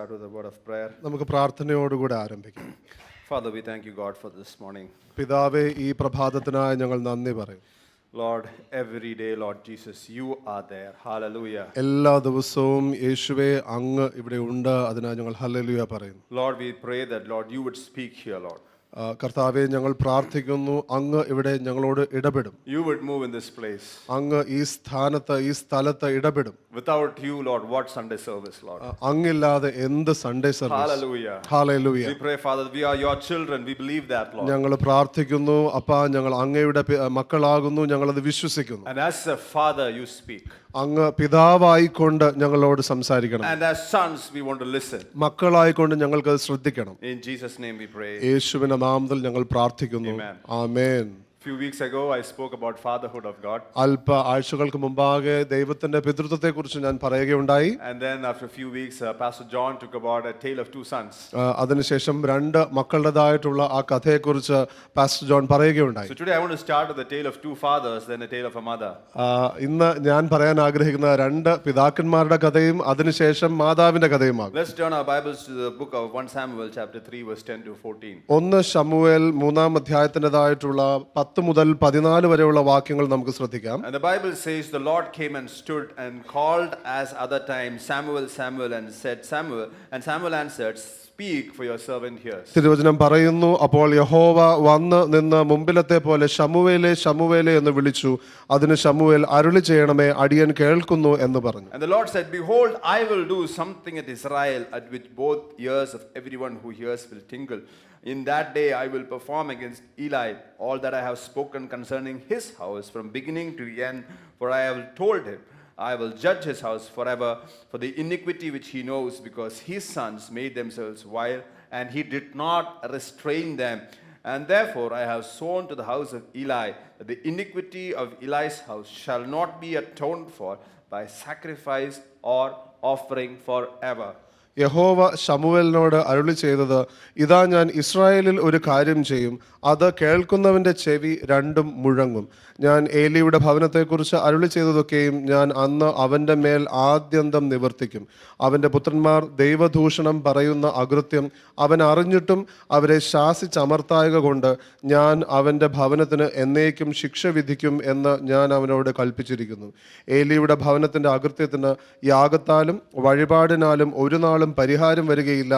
start with a word of prayer. നമുക്ക് പ്രാർത്ഥനയോടുകൂടി ആരംഭിക്കാം. Father, we thank you, God, for this morning. പിതാവേ, ഈ പ്രഭാതത്തിനായി ഞങ്ങൾ നന്ദി പറയും. Lord, every day, Lord Jesus, you are there. Hallelujah. എല്ലാ ദിവസവും യേശുവേ അങ്ങ് ഇവിടെ ഉണ്ട്, അതിനായി ഞങ്ങൾ ഹല്ലേലൂയ പറയുന്നു. Lord, we pray that, Lord, you would speak here, Lord. കർത്താവെ, ഞങ്ങൾ പ്രാർത്ഥിക്കുന്നു അങ്ങ് ഇവിടെ ഞങ്ങളോട് ഇടപെടും. You would move in this place. അങ്ങ് ഈ സ്ഥലത്ത് ഇടപെടും. Without you, Lord, what Sunday service, Lord? അങ്ങില്ലാതെ എന്ത് Sunday service? Hallelujah. Hallelujah. We pray, Father, we are your children. We believe that, Lord. ഞങ്ങൾ പ്രാർത്ഥിക്കുന്നു അപ്പാ, ഞങ്ങൾ അങ്ങയുടെ മക്കളാകുന്നു, ഞങ്ങളത് വിശ്വസിക്കുന്നു. And as a father, you speak. അങ്ങ് പിതാവായിക്കൊണ്ട് ഞങ്ങളോട് സംസാരിക്കണം. And as sons, we want to listen. മക്കളായിക്കൊണ്ട് ഞങ്ങൾക്ക് അത് ശ്രദ്ധിക്കണം. In Jesus' name we pray. യേശുവിന്റെ നാമത്തിൽ ഞങ്ങൾ പ്രാർത്ഥിക്കുന്നു. ആമേൻ. Few weeks ago I spoke about fatherhood of God. അല്പ ആഴ്ചകൾക്ക് മുമ്പാകെ ദൈവത്തിന്റെ പിതൃത്വത്തെക്കുറിച്ച് ഞാൻ പറയുകയുണ്ടായി. And then after a few weeks Pastor John took about a tale of two sons. അതിനുശേഷം രണ്ട് മക്കളുടേതായിട്ടുള്ള ആ കഥയെക്കുറിച്ച് പാസ്റ്റർ ജോൺ പറയുകയുണ്ടായി. So today I want to start with the tale of two fathers, then a tale of a mother. ഇന്ന് ഞാൻ പറയാൻ ആഗ്രഹിക്കുന്ന രണ്ട് പിതാക്കന്മാരുടെ കഥയും അതിനുശേഷം മാതാവിന്റെ കഥയുമാണ്. Let's turn our Bibles to the book of 1 Samuel chapter 3 verse 10 to 14. 1 ശമൂവേൽ 3-ാം അധ്യായത്തിൻ്റെതായിട്ടുള്ള 10 മുതൽ 14 വരെയുള്ള വാക്യങ്ങൾ നമുക്ക് ശ്രദ്ധിക്കാം. And the Bible says the Lord came and stood and called as other times, Samuel, Samuel, and said, Samuel, and Samuel answered, Speak, for your servant hears. തിരുവചനം പറയുന്നു, അപ്പോൾ യഹോവ വന്ന് നിന്ന് മുമ്പിലത്തെ പോലെ ശമൂവേലേ ശമൂവേലേ എന്ന് വിളിച്ചു. അതിന് ശമൂവേൽ അരുളി ചെയ്യണമേ, അടിയൻ കേൾക്കുന്നു എന്ന് പറഞ്ഞു. And the Lord said, Behold, I will do something at Israel at which both ears of everyone who hears will tingle. In that day I will perform against Eli all that I have spoken concerning his house from beginning to end, for I have told him, I will judge his house forever for the iniquity which he knows, because his sons made themselves vile, and he did not restrain them. And therefore I have sworn to the house of Eli that the iniquity of Eli's house shall not be atoned for by sacrifice or offering forever. യഹോവ ശമൂവേലിനോട് അരുളി ചെയ്തത്, ഇതാ ഞാൻ ഇസ്രായേലിൽ ഒരു കാര്യം ചെയ്യും, അത് കേൾക്കുന്നവന്റെ ചെവി രണ്ടും മുഴങ്ങും. ഞാൻ ഏലിയുടെ ഭവനത്തെക്കുറിച്ച് അരുളി ചെയ്തതൊക്കെയും ഞാൻ അന്ന് അവന്റെ മേൽ ആദ്യന്തം നിവർത്തിക്കും. അവന്റെ പുത്രന്മാർ ദൈവദൂഷണം പറയുന്ന അകൃത്യം അവൻ അറിഞ്ഞിട്ടും അവരെ ശാസിച്ചമർത്തായക കൊണ്ട് ഞാൻ അവന്റെ ഭവനത്തിന് എന്നേക്കും ശിക്ഷ വിധിക്കും എന്ന് ഞാൻ അവനോട് കൽപ്പിച്ചിരിക്കുന്നു. ഏലിയുടെ ഭവനത്തിന്റെ അകൃത്യത്തിന് യാഗത്താലും വഴിപാടിനാലും ഒരു നാളും പരിഹാരം വരികയില്ല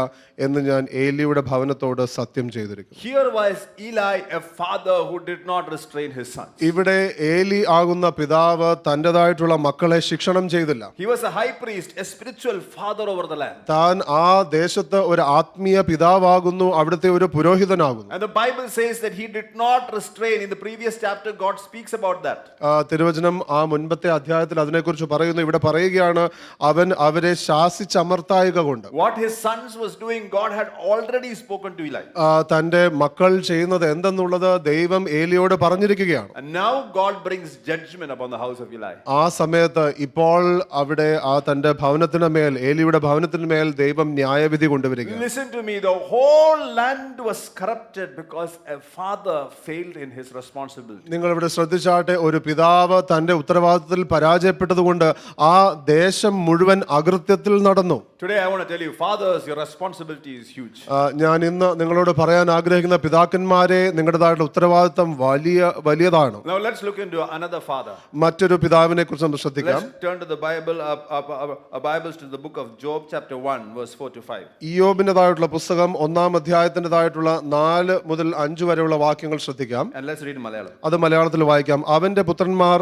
എന്ന് ഞാൻ ഏലിയുടെ ഭവനത്തോട് സത്യം ചെയ്തിരിക്കുന്നു. Here was Eli, a father who did not restrain his sons. ഇവിടെ ഏലി ആകുന്ന പിതാവ് തന്റേതായിട്ടുള്ള മക്കളെ ശിക്ഷണം ചെയ്തില്ല. He was a high priest, a spiritual father over the land. താൻ ആ ദേശത്ത് ഒരു ആത്മീയ പിതാവാകുന്നു, അവിടുത്തെ ഒരു പുരോഹിതനാകുന്നു. And the Bible says that he did not restrain. In the previous chapter God speaks about that. തിരുവചനം ആ മുൻപത്തെ അധ്യായത്തിൽ അതിനെക്കുറിച്ച് പറയുന്നു. ഇവിടെ പറയുകയാണ്, അവൻ അവരെ ശാസിച്ചമർത്തായക കൊണ്ട്. What his sons was doing, God had already spoken to Eli. തന്റെ മക്കൾ ചെയ്യുന്നത് എന്തെന്നുള്ളത് ദൈവം ഏലിയോട് പറഞ്ഞിരിക്കുകയാണ്. And now God brings judgment upon the house of Eli. ആ സമയത്ത് ഇപ്പോൾ അവിടെ ആ തന്റെ ഭവനത്തിന് മേൽ, ഏലിയുടെ ഭവനത്തിന് മേൽ ദൈവം ന്യായവിധി കൊണ്ടുവരികയാണ്. Listen to me, the whole land was corrupted because a father failed in his responsibility. നിങ്ങൾ ഇവിടെ ശ്രദ്ധിച്ചാട്ടെ, ഒരു പിതാവ് തന്റെ ഉത്തരവാദിത്തത്തിൽ പരാജയപ്പെട്ടതുകൊണ്ട് ആ ദേശം മുഴുവൻ അകൃത്യത്തിൽ നടന്നു. Today I want to tell you, fathers, your responsibility is huge. ഞാൻ ഇന്ന് നിങ്ങളോട് പറയാൻ ആഗ്രഹിക്കുന്ന പിതാക്കന്മാരെ, നിങ്ങളുടേതായിട്ടുള്ള ഉത്തരവാദിത്തം വലിയതാണ്. Now let's look into another father. മറ്റൊരു പിതാവിനെ കുറിച്ച് നമുക്ക് ശ്രദ്ധിക്കാം. Let's turn to the Bible, our Bibles to the book of Job chapter 1 verse 4 to 5. ഇയ്യോബിന്റേതായിട്ടുള്ള പുസ്തകം 1-ാം അധ്യായത്തിൻ്റെതായിട്ടുള്ള 4 മുതൽ 5 വരെയുള്ള വാക്യങ്ങൾ ശ്രദ്ധിക്കാം. And let's read in Malayalam. അത് മലയാളത്തിൽ വായിക്കാം. അവന്റെ പുത്രന്മാർ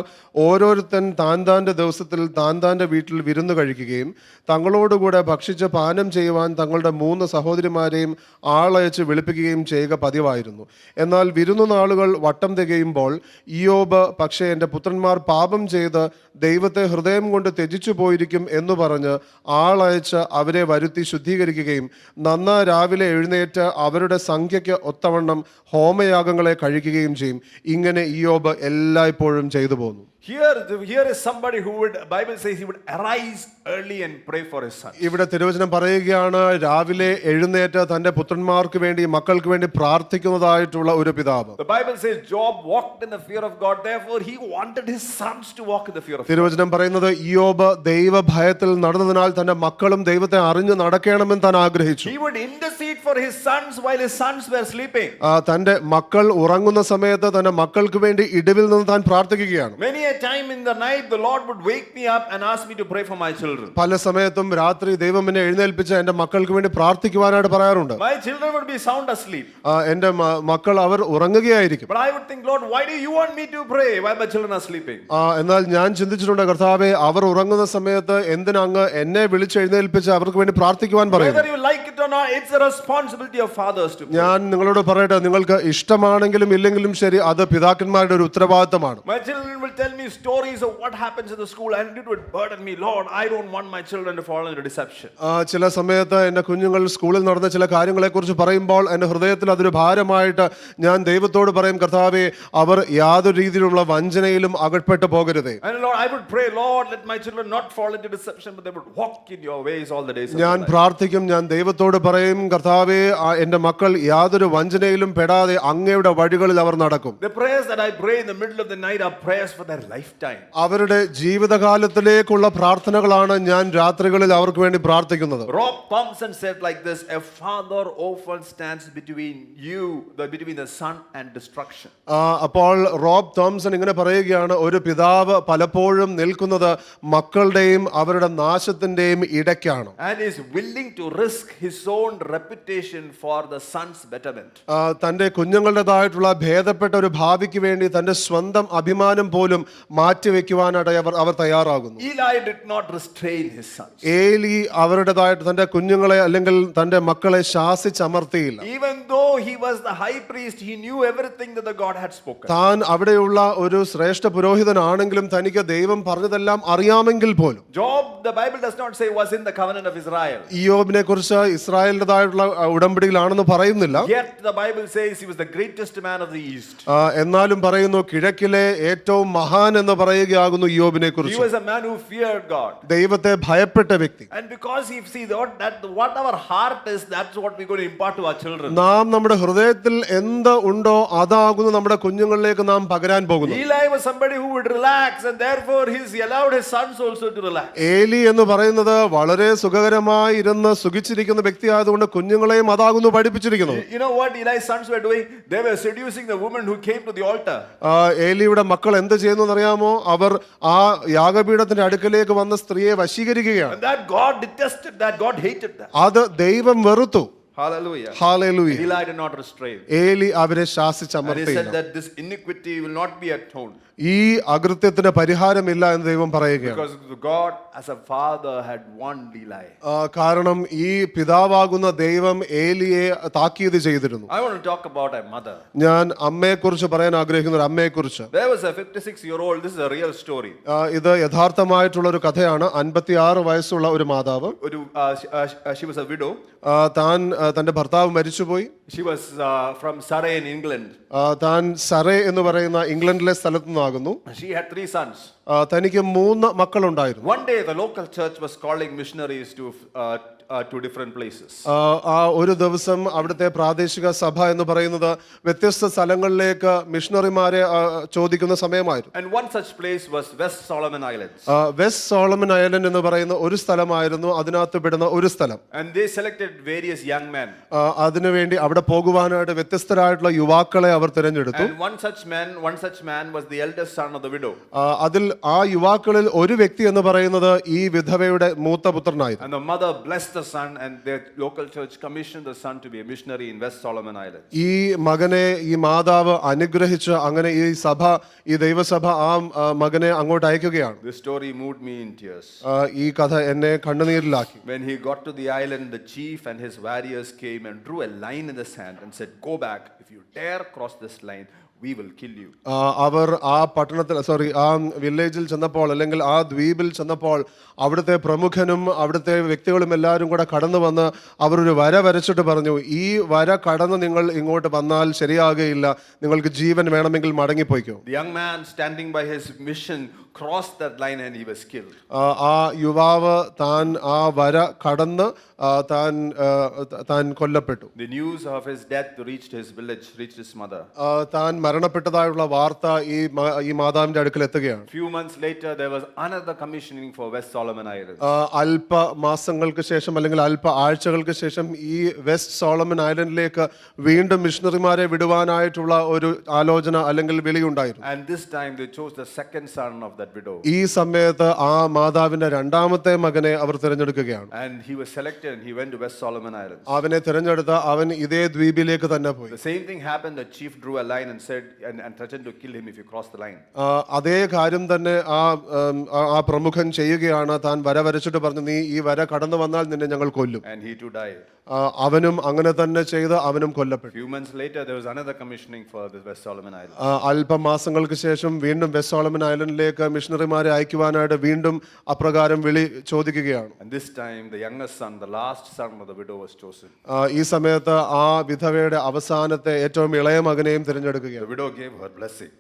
ഓരോരുത്തൻ താൻ്റെ ദിവസത്തിൽ താൻ്റെ വീട്ടിൽ വിരുന്ന് കഴിക്കുകയും തങ്ങളോടുകൂടെ ഭക്ഷിച്ച് പാനം ചെയ്യുവാൻ തങ്ങളുടെ 3 സഹോദരിമാരെയും ആളയച്ച് വിളിപ്പിക്കുകയും ചെയ്യുക പതിവായിരുന്നു. എന്നാൽ വിരുന്നു നാളുകൾ വട്ടം തികയുമ്പോൾ ഇയ്യോബ്, പക്ഷേ എൻ്റെ പുത്രന്മാർ പാപം ചെയ്ത് ദൈവത്തെ ഹൃദയം കൊണ്ട് ത്യജിച്ചു പോയിരിക്കും എന്ന് പറഞ്ഞ് ആളയച്ച് അവരെ വരുത്തി ശുദ്ധീകരിക്കുകയും നന്നാ രാവിലെ എഴുന്നേറ്റ് അവരുടെ സംഖ്യയ്ക്ക് ഒത്തവണ്ണം ഹോമയാഗങ്ങളെ കഴിക്കുകയും ചെയ്യും. ഇങ്ങനെ ഇയ്യോബ് എല്ലായ്പ്പോഴും ചെയ്തു പോന്നു. Here is somebody who would, Bible says he would arise early and pray for his son. ഇവിടെ തിരുവചനം പറയുകയാണ് രാവിലെ എഴുന്നേറ്റ് തന്റെ പുത്രന്മാർക്ക് വേണ്ടി മക്കൾക്ക് വേണ്ടി പ്രാർത്ഥിക്കുന്നതായിട്ടുള്ള ഒരു പിതാവ്. The Bible says Job walked in the fear of God, therefore he wanted his sons to walk in the fear of God. തിരുവചനം പറയുന്നത് ഇയ്യോബ് ദൈവഭയത്തിൽ നടന്നതിനാൽ തന്റെ മക്കളും ദൈവത്തെ അറിഞ്ഞു നടക്കണമെന്ന് താൻ ആഗ്രഹിച്ചു. He would intercede for his sons while his sons were sleeping. തന്റെ മക്കൾ ഉറങ്ങുന്ന സമയത്ത് തന്റെ മക്കൾക്ക് വേണ്ടി ഇടിവിൽ നിന്ന് താൻ പ്രാർത്ഥിക്കുകയാണ്. Many a time in the night the Lord would wake me up and ask me to pray for my children. പല സമയത്തും രാത്രി ദൈവം എന്നെ എഴുന്നേൽപ്പിച്ച് എന്റെ മക്കൾക്ക് വേണ്ടി പ്രാർത്ഥിക്കുവാനായിട്ട് പറയാറുണ്ട്. My children would be sound asleep. എന്റെ മക്കൾ അവർ ഉറങ്ങുകയായിരിക്കും. But I would think, Lord, why do you want me to pray while my children are sleeping? എന്നാൽ ഞാൻ ചിന്തിച്ചിട്ടുണ്ട്, കർത്താവേ, അവർ ഉറങ്ങുന്ന സമയത്ത് എന്തിനാ അങ്ങ് എന്നെ വിളിച്ചെഴുന്നേൽപ്പിച്ച് അവർക്ക് വേണ്ടി പ്രാർത്ഥിക്കുവാൻ പറയുന്നു? Whether you like it or not, it's the responsibility of fathers to pray. ഞാൻ നിങ്ങളോട് പറയട്ടെ, നിങ്ങൾക്ക് ഇഷ്ടമാണെങ്കിലും ഇല്ലെങ്കിലും ശരി, അത് പിതാക്കന്മാരുടെ ഒരു ഉത്തരവാദിത്തമാണ്. My children will tell me stories of what happens in the school and it would burden me. Lord, I don't want my children to fall into deception. ചില സമയത്ത് എൻ്റെ കുഞ്ഞുങ്ങൾ സ്കൂളിൽ നടന്ന ചില കാര്യങ്ങളെക്കുറിച്ച് പറയുമ്പോൾ എൻ്റെ ഹൃദയത്തിൽ അതൊരു ഭാരമായിട്ട് ഞാൻ ദൈവത്തോട് പറയും, കർത്താവേ, അവർ യാതൊരു രീതിയിലുള്ള വഞ്ചനയിലും അകപ്പെട്ടു പോകരുതേ. And Lord, I would pray, Lord, let my children not fall into deception, but they would walk in your ways all the days of ഞാൻ their life. പ്രാർത്ഥിക്കും, ഞാൻ ദൈവത്തോട് പറയും, കർത്താവേ, എൻ്റെ മക്കൾ യാതൊരു വഞ്ചനയിലും പെടാതെ അങ്ങയുടെ വഴികളിൽ അവർ നടക്കും. The prayers that I pray in the middle of the night are prayers for their lifetime. അവരുടെ ജീവിതകാലത്തിലേക്കുള്ള പ്രാർത്ഥനകളാണ് ഞാൻ രാത്രികളിൽ അവർക്ക് വേണ്ടി പ്രാർത്ഥിക്കുന്നത്. Rob Thompson said like this: a father often stands between the son and destruction. അപ്പോൾ റോബ് തോംസൺ ഇങ്ങനെ പറയുകയാണ്, ഒരു പിതാവ് പലപ്പോഴും നിൽക്കുന്നത് മക്കളുടെയും അവരുടെ നാശത്തിന്റെയും ഇടയ്ക്കാണ്. And is willing to risk his own reputation for the son's betterment. തന്റെ കുഞ്ഞുങ്ങളുടേതായിട്ടുള്ള ഭേദപ്പെട്ട ഒരു ഭാവിക്ക് വേണ്ടി തന്റെ സ്വന്തം അഭിമാനം പോലും മാറ്റിവെക്കുവാനായിട്ട് അവർ തയ്യാറാകുന്നു. Eli did not restrain his sons. ഏലി അവരുടേതായിട്ട് തന്റെ കുഞ്ഞുങ്ങളെ അല്ലെങ്കിൽ തന്റെ മക്കളെ ശാസിച്ചമർത്തിയില്ല. Even though he was the high priest, he knew everything that the God had spoken. താൻ അവിടെയുള്ള ഒരു ശ്രേഷ്ഠ പുരോഹിതനാണെങ്കിലും തനിക്ക് ദൈവം പറഞ്ഞതെല്ലാം അറിയാമെങ്കിൽ പോലും. Job, the Bible does not say, was in the covenant of Israel. ഇയ്യോബിനെ കുറിച്ച് ഇസ്രായേലിൻ്റെതായിട്ടുള്ള ഉടമ്പടിയിലാണെന്ന് പറയുന്നില്ല. Yet the Bible says he was the greatest man of the East. എന്നാലും പറയുന്നു, കിഴക്കിലെ ഏറ്റവും മഹാൻ എന്ന് പറയുകയാകുന്നു ഇയ്യോബിനെ He കുറിച്ച്. was a man who feared God. ദൈവത്തെ ഭയപ്പെട്ട വ്യക്തി. And because he sees that what our heart is, that's what we're going to impart to our children. നാം നമ്മുടെ ഹൃദയത്തിൽ എന്ത് ഉണ്ടോ അതാകുന്നു നമ്മുടെ കുഞ്ഞുങ്ങളിലേക്ക് നാം പകരാൻ പോകുന്നു. Eli was somebody who would relax, and therefore he allowed his sons also to relax. ഏലി എന്ന് പറയുന്നത് വളരെ സുഖകരമായി ഇരുന്ന് സുഖിച്ചിരിക്കുന്ന വ്യക്തി ആയതുകൊണ്ട് കുഞ്ഞുങ്ങളെയും അതാകുന്നു പഠിപ്പിച്ചിരിക്കുന്നത്. You know what Eli's sons were doing? They were seducing the woman who came to the altar. ഏലിയുടെ മക്കൾ എന്ത് ചെയ്യുന്നു എന്നറിയാമോ? അവർ ആ യാഗപീഠത്തിന്റെ അടുക്കലേക്ക് വന്ന സ്ത്രീയെ വശീകരിക്കുകയാണ്. And that God detested that. God hated that. അത് ദൈവം വെറുത്തു. Hallelujah. Hallelujah. Eli did not restrain. ഏലി അവരെ And he ശാസിച്ചമർത്തിയില്ല. said that this iniquity will not be atoned. ഈ അകൃത്യത്തിന് പരിഹാരമില്ല എന്ന് ദൈവം പറയുകയാണ്. Because God as a father had warned Eli. കാരണം ഈ പിതാവാകുന്ന ദൈവം ഏലിയെ താക്കീത് ചെയ്തിരുന്നു. I want to talk about a mother. ഞാൻ അമ്മയെക്കുറിച്ച് പറയാൻ ആഗ്രഹിക്കുന്ന ഒരു അമ്മയെക്കുറിച്ച്. There was a 56-year-old. This is a real story. ഇത് യഥാർത്ഥമായിട്ടുള്ള ഒരു കഥയാണ്. 56 വയസ്സുള്ള ഒരു മാതാവ്. She was a widow. താൻ തന്റെ ഭർത്താവ് മരിച്ചുപോയി. She was from Surrey in England. താൻ സറേ എന്ന് പറയുന്ന ഇംഗ്ലണ്ടിലെ സ്ഥലത്തു നിന്നാകുന്നു. She had 3 sons. തനിക്ക് 3 മക്കളുണ്ടായിരുന്നു. One day the local church was calling missionaries to different places. ഒരു ദിവസം അവിടുത്തെ പ്രാദേശിക സഭ എന്ന് പറയുന്നത് വ്യത്യസ്ത സ്ഥലങ്ങളിലേക്ക് മിഷണറിമാരെ ചോദിക്കുന്ന സമയമായിരുന്നു. And one such place was West Solomon Islands. West Solomon island എന്ന് പറയുന്ന ഒരു സ്ഥലമായിരുന്നു അതിനകത്ത് പെടുന്ന ഒരു സ്ഥലം. And they selected various young men. അതിനുവേണ്ടി അവിടെ പോകുവാനായിട്ട് വ്യത്യസ്തരായിട്ടുള്ള യുവാക്കളെ അവർ തിരഞ്ഞെടുത്തു. And one such man was the eldest son of the widow. അതിൽ ആ യുവാക്കളിൽ ഒരു വ്യക്തി എന്ന് പറയുന്നത് ഈ വിധവയുടെ മൂത്ത പുത്രനായിരുന്നു. And the mother blessed the son, and their local church commissioned the son to be a missionary in West Solomon Islands. ഈ മകനെ ഈ മാതാവ് അനുഗ്രഹിച്ച് അങ്ങനെ ഈ ദൈവസഭ ആ മകനെ അങ്ങോട്ട് അയക്കുകയാണ്. This story moved me in tears. ഈ കഥ എന്നെ കണ്ണുനീരിലാക്കി. When he got to the island, the chief and his warriors came and drew a line in the sand and said, "Go back. If you dare cross this line, we will kill you." അവർ ആ പട്ടണത്തിൽ ആ വില്ലേജിൽ ചെന്നപ്പോൾ അല്ലെങ്കിൽ ആ ദ്വീപിൽ ചെന്നപ്പോൾ അവിടുത്തെ പ്രമുഖനും അവിടുത്തെ വ്യക്തികളും എല്ലാവരും എല്ലാവരും കൂടെ കടന്നു വന്ന് അവരൊരു വര വരച്ചിട്ട് പറഞ്ഞു, ഈ വര കടന്ന് നിങ്ങൾ ഇങ്ങോട്ട് വന്നാൽ ശരിയാകുകയില്ല, നിങ്ങൾക്ക് ജീവൻ വേണമെങ്കിൽ മടങ്ങിപ്പോയിക്കോ. The young man standing by his mission crossed that line and he was killed. ആ യുവാവ് താൻ ആ വര കടന്ന് താൻ കൊല്ലപ്പെട്ടു. The news of his death reached his village, reached his mother. താൻ മരണപ്പെട്ടതായുള്ള വാർത്ത ഈ മാതാവിന്റെ അടുക്കൽ എത്തുകയാണ്. Few months later there was another commissioning for West Solomon Islands. അല്പ മാസങ്ങൾക്ക് ശേഷം അല്ലെങ്കിൽ അല്പ ആഴ്ചകൾക്ക് ശേഷം ഈ വെസ്റ്റ് സോളമൻ ഐലൻഡിലേക്ക് വീണ്ടും മിഷണറിമാരെ വിടുവാനായിട്ടുള്ള ഒരു ആലോചന അല്ലെങ്കിൽ വിളിയുണ്ടായിരുന്നു. And this time they chose the second son of that widow. ഈ സമയത്ത് ആ മാതാവിന്റെ രണ്ടാമത്തെ മകനെ അവർ തിരഞ്ഞെടുക്കുകയാണ്. And he was selected and he went to West Solomon Islands. അവനെ തിരഞ്ഞെടുത്ത അവൻ ഇതേ ദ്വീപിലേക്ക് തന്നെ പോയി. The same thing happened. The chief drew a line and said and threatened to kill him if you cross the line. അതേ കാര്യം തന്നെ ആ പ്രമുഖൻ ചെയ്യുകയാണ്. താൻ വര വരച്ചിട്ട് പറഞ്ഞു, നീ ഈ വര കടന്നു വന്നാൽ നിന്നെ ഞങ്ങൾ കൊല്ലും. And he too died. അവനും അങ്ങനെ തന്നെ ചെയ്ത് അവനും കൊല്ലപ്പെട്ടു. Few months later there was another commissioning for the West Solomon Islands. അല്പമാസങ്ങൾക്ക് ശേഷം വീണ്ടും വെസ്റ്റ് സോളമൻ ഐലൻഡിലേക്ക് മിഷണറിമാരെ അയക്കുവാനായിട്ട് വീണ്ടും അപ്രകാരം വിളി ചോദിക്കുകയാണ്. And this time the youngest son, the last son of the widow was chosen. ഈ സമയത്ത് ആ വിധവയുടെ അവസാനത്തെ ഏറ്റവും ഇളയ മകനെയും തിരഞ്ഞെടുക്കുകയാണ്. The widow gave her blessing.